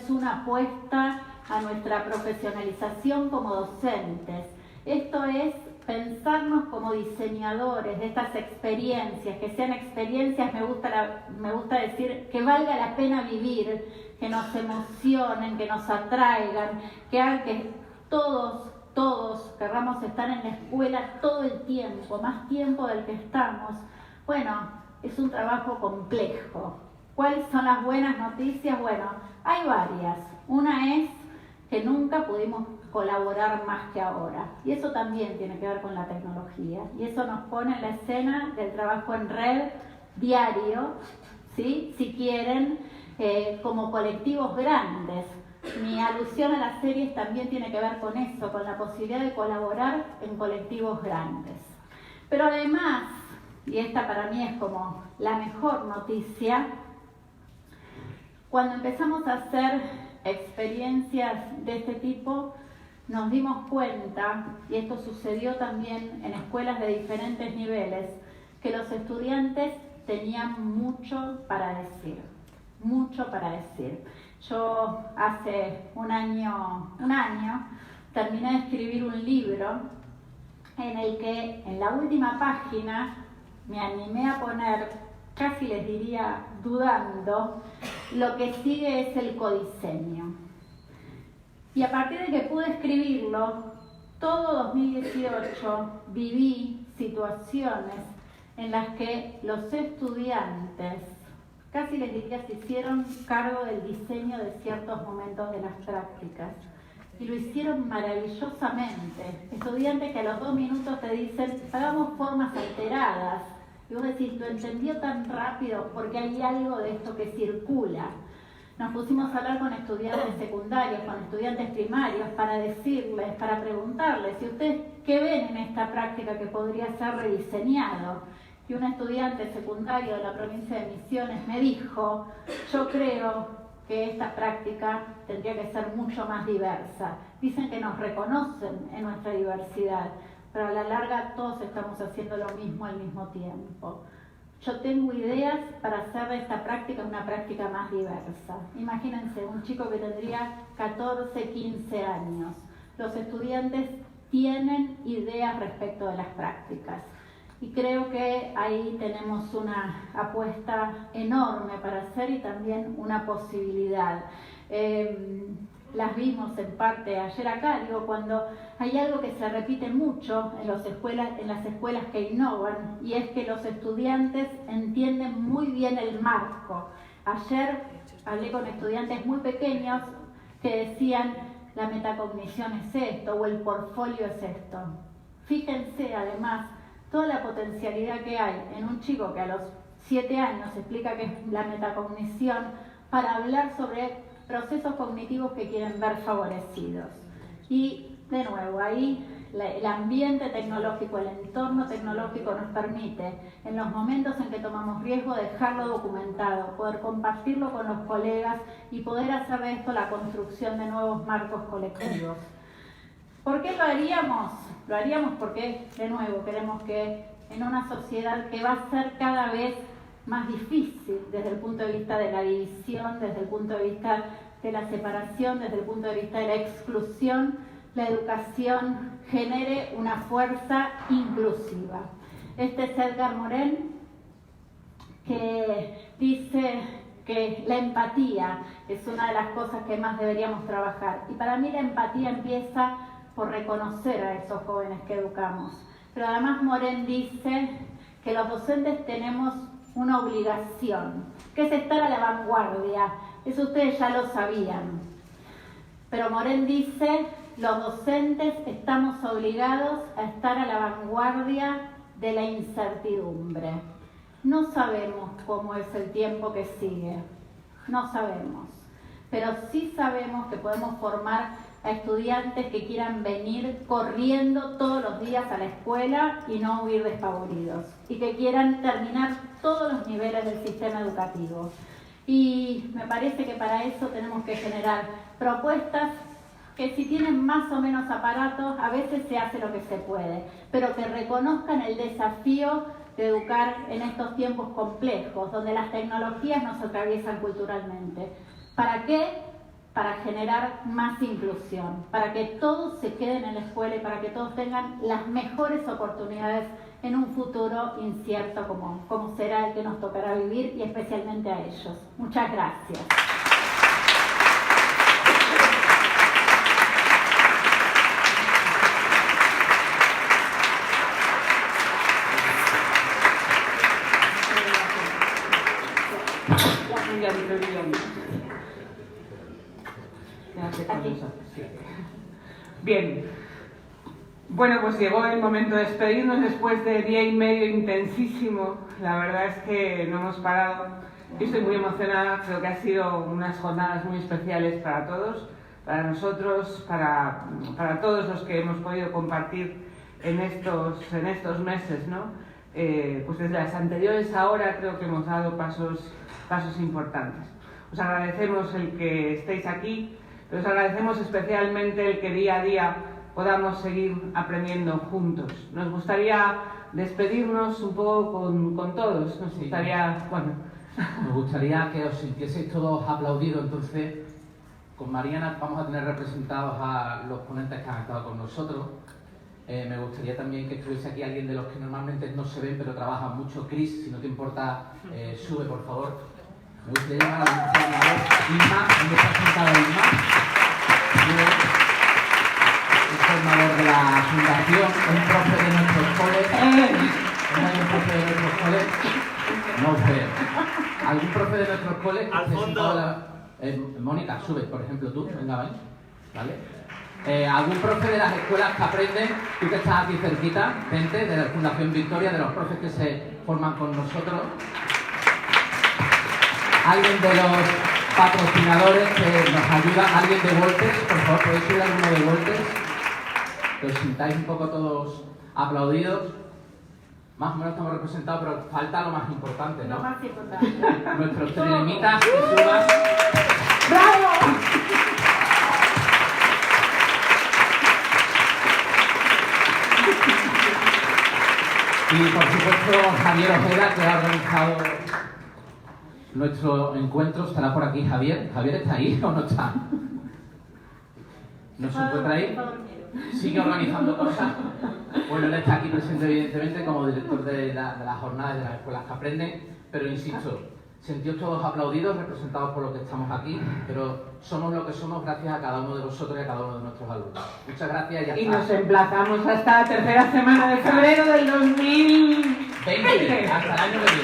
Speaker 1: una apuesta a nuestra profesionalización como docentes. Esto es pensarnos como diseñadores de estas experiencias, que sean experiencias, me gusta decir, que valga la pena vivir, que nos emocionen, que nos atraigan, que hagan que todos querramos estar en la escuela todo el tiempo, más tiempo del que estamos. Bueno, es un trabajo complejo. ¿Cuáles son las buenas noticias? Bueno, hay varias. Una es que nunca pudimos colaborar más que ahora. Y eso también tiene que ver con la tecnología. Y eso nos pone en la escena del trabajo en red diario, ¿sí? Si quieren, como colectivos grandes. Mi alusión a las series también tiene que ver con eso, con la posibilidad de colaborar en colectivos grandes. Pero además, y esta para mí es como la mejor noticia, cuando empezamos a hacer experiencias de este tipo, nos dimos cuenta, y esto sucedió también en escuelas de diferentes niveles, que los estudiantes tenían mucho para decir, mucho para decir. Yo hace un año terminé de escribir un libro en el que en la última página me animé a poner, casi les diría dudando, lo que sigue es el codiseño. Y a partir de que pude escribirlo, todo 2018 viví situaciones en las que los estudiantes, casi les diría, se hicieron cargo del diseño de ciertos momentos de las prácticas. Y lo hicieron maravillosamente. Estudiantes que a los 2 minutos te dicen, hagamos formas alteradas. Y vos decís, lo entendió tan rápido porque hay algo de esto que circula. Nos pusimos a hablar con estudiantes secundarios, con estudiantes primarios, para decirles, para preguntarles, ¿y ustedes qué ven en esta práctica que podría ser rediseñado? Y un estudiante secundario de la provincia de Misiones me dijo, yo creo que esta práctica tendría que ser mucho más diversa. Dicen que nos reconocen en nuestra diversidad, pero a la larga todos estamos haciendo lo mismo al mismo tiempo. Yo tengo ideas para hacer de esta práctica una práctica más diversa. Imagínense, un chico que tendría 14, 15 años. Los estudiantes tienen ideas respecto de las prácticas. Y creo que ahí tenemos una apuesta enorme para hacer y también una posibilidad. Las vimos en parte ayer acá, digo, cuando hay algo que se repite mucho en las escuelas que innovan, y es que los estudiantes entienden muy bien el marco. Ayer hablé con estudiantes muy pequeños que decían, la metacognición es esto, o el portfolio es esto. Fíjense además toda la potencialidad que hay en un chico que a los 7 años explica qué es la metacognición para hablar sobre procesos cognitivos que quieren ver favorecidos. Y de nuevo, ahí el ambiente tecnológico, el entorno tecnológico nos permite, en los momentos en que tomamos riesgo, dejarlo documentado, poder compartirlo con los colegas y poder hacer de esto la construcción de nuevos marcos colectivos. ¿Por qué lo haríamos? Lo haríamos porque, de nuevo, queremos que en una sociedad que va a ser cada vez más difícil desde el punto de vista de la división, desde el punto de vista de la separación, desde el punto de vista de la exclusión, la educación genere una fuerza inclusiva. Este es Edgar Morin, que dice que la empatía es una de las cosas que más deberíamos trabajar. Y para mí la empatía empieza por reconocer a esos jóvenes que educamos. Pero además Morin dice que los docentes tenemos una obligación, que es estar a la vanguardia. Eso ustedes ya lo sabían. Pero Morin dice, los docentes estamos obligados a estar a la vanguardia de la incertidumbre. No sabemos cómo es el tiempo que sigue, no sabemos, pero sí sabemos que podemos formar a estudiantes que quieran venir corriendo todos los días a la escuela y no huir despavoridos, y que quieran terminar todos los niveles del sistema educativo. Y me parece que para eso tenemos que generar propuestas que, si tienen más o menos aparatos, a veces se hace lo que se puede, pero que reconozcan el desafío de educar en estos tiempos complejos, donde las tecnologías nos atraviesan culturalmente. ¿Para qué? Para generar más inclusión, para que todos se queden en la escuela y para que todos tengan las mejores oportunidades en un futuro incierto como será el que nos tocará vivir, y especialmente a ellos. Muchas gracias.
Speaker 2: Bien, bueno, pues llegó el momento de despedirnos después de día y medio intensísimo. La verdad es que no hemos parado. Yo estoy muy emocionada, creo que ha sido unas jornadas muy especiales para todos, para nosotros, para todos los que hemos podido compartir en estos meses, ¿no? Pues desde las anteriores a ahora creo que hemos dado pasos importantes. Os agradecemos el que estéis aquí, pero os agradecemos especialmente el que día a día podamos seguir aprendiendo juntos. Nos gustaría despedirnos un poco con todos. Nos
Speaker 3: gustaría que os sintieseis todos aplaudidos. Entonces, con Mariana vamos a tener representados a los ponentes que han estado con nosotros. Me gustaría también que estuviese aquí alguien de los que normalmente no se ven, pero trabajan mucho. Chris, si no te importa, sube, por favor. Me gustaría llamar a la Inma. ¿Dónde está sentada Inma? Es formador de la fundación, un profe de nuestros coles. ¿No hay un profe de nuestros coles? No, Fer. ¿Algún profe de nuestros coles?
Speaker 4: Al fondo.
Speaker 3: Mónica, sube, por ejemplo, tú. Venga, ven. ¿Vale? ¿Algún profe de las escuelas que aprenden? Tú que estás aquí cerquita, gente de la Fundación Victoria, de los profes que se forman con nosotros. ¿Alguien de los patrocinadores que nos ayuda? ¿Alguien de Voltes? Por favor, ¿podéis subir alguno de Voltes? Que os sintáis un poco todos aplaudidos. Más o menos estamos representados, pero falta lo más importante, ¿no?
Speaker 1: Lo más importante.
Speaker 3: Nuestros telemitas que suban.
Speaker 1: ¡Bravo!
Speaker 3: Y por supuesto Javier Ojeda, que ha organizado nuestro encuentro. Estará por aquí Javier. ¿Javier está ahí o no está? ¿No se encuentra ahí? Sigue organizando cosas. Bueno, él está aquí presente evidentemente como director de las jornadas de las escuelas que aprenden, pero insisto, sentíos todos aplaudidos, representados por los que estamos aquí, pero somos lo que somos gracias a cada uno de vosotros y a cada uno de nuestros alumnos. Muchas gracias y ya está.
Speaker 2: Y nos emplazamos hasta la tercera semana de febrero del 2020.
Speaker 3: Hasta el año que viene.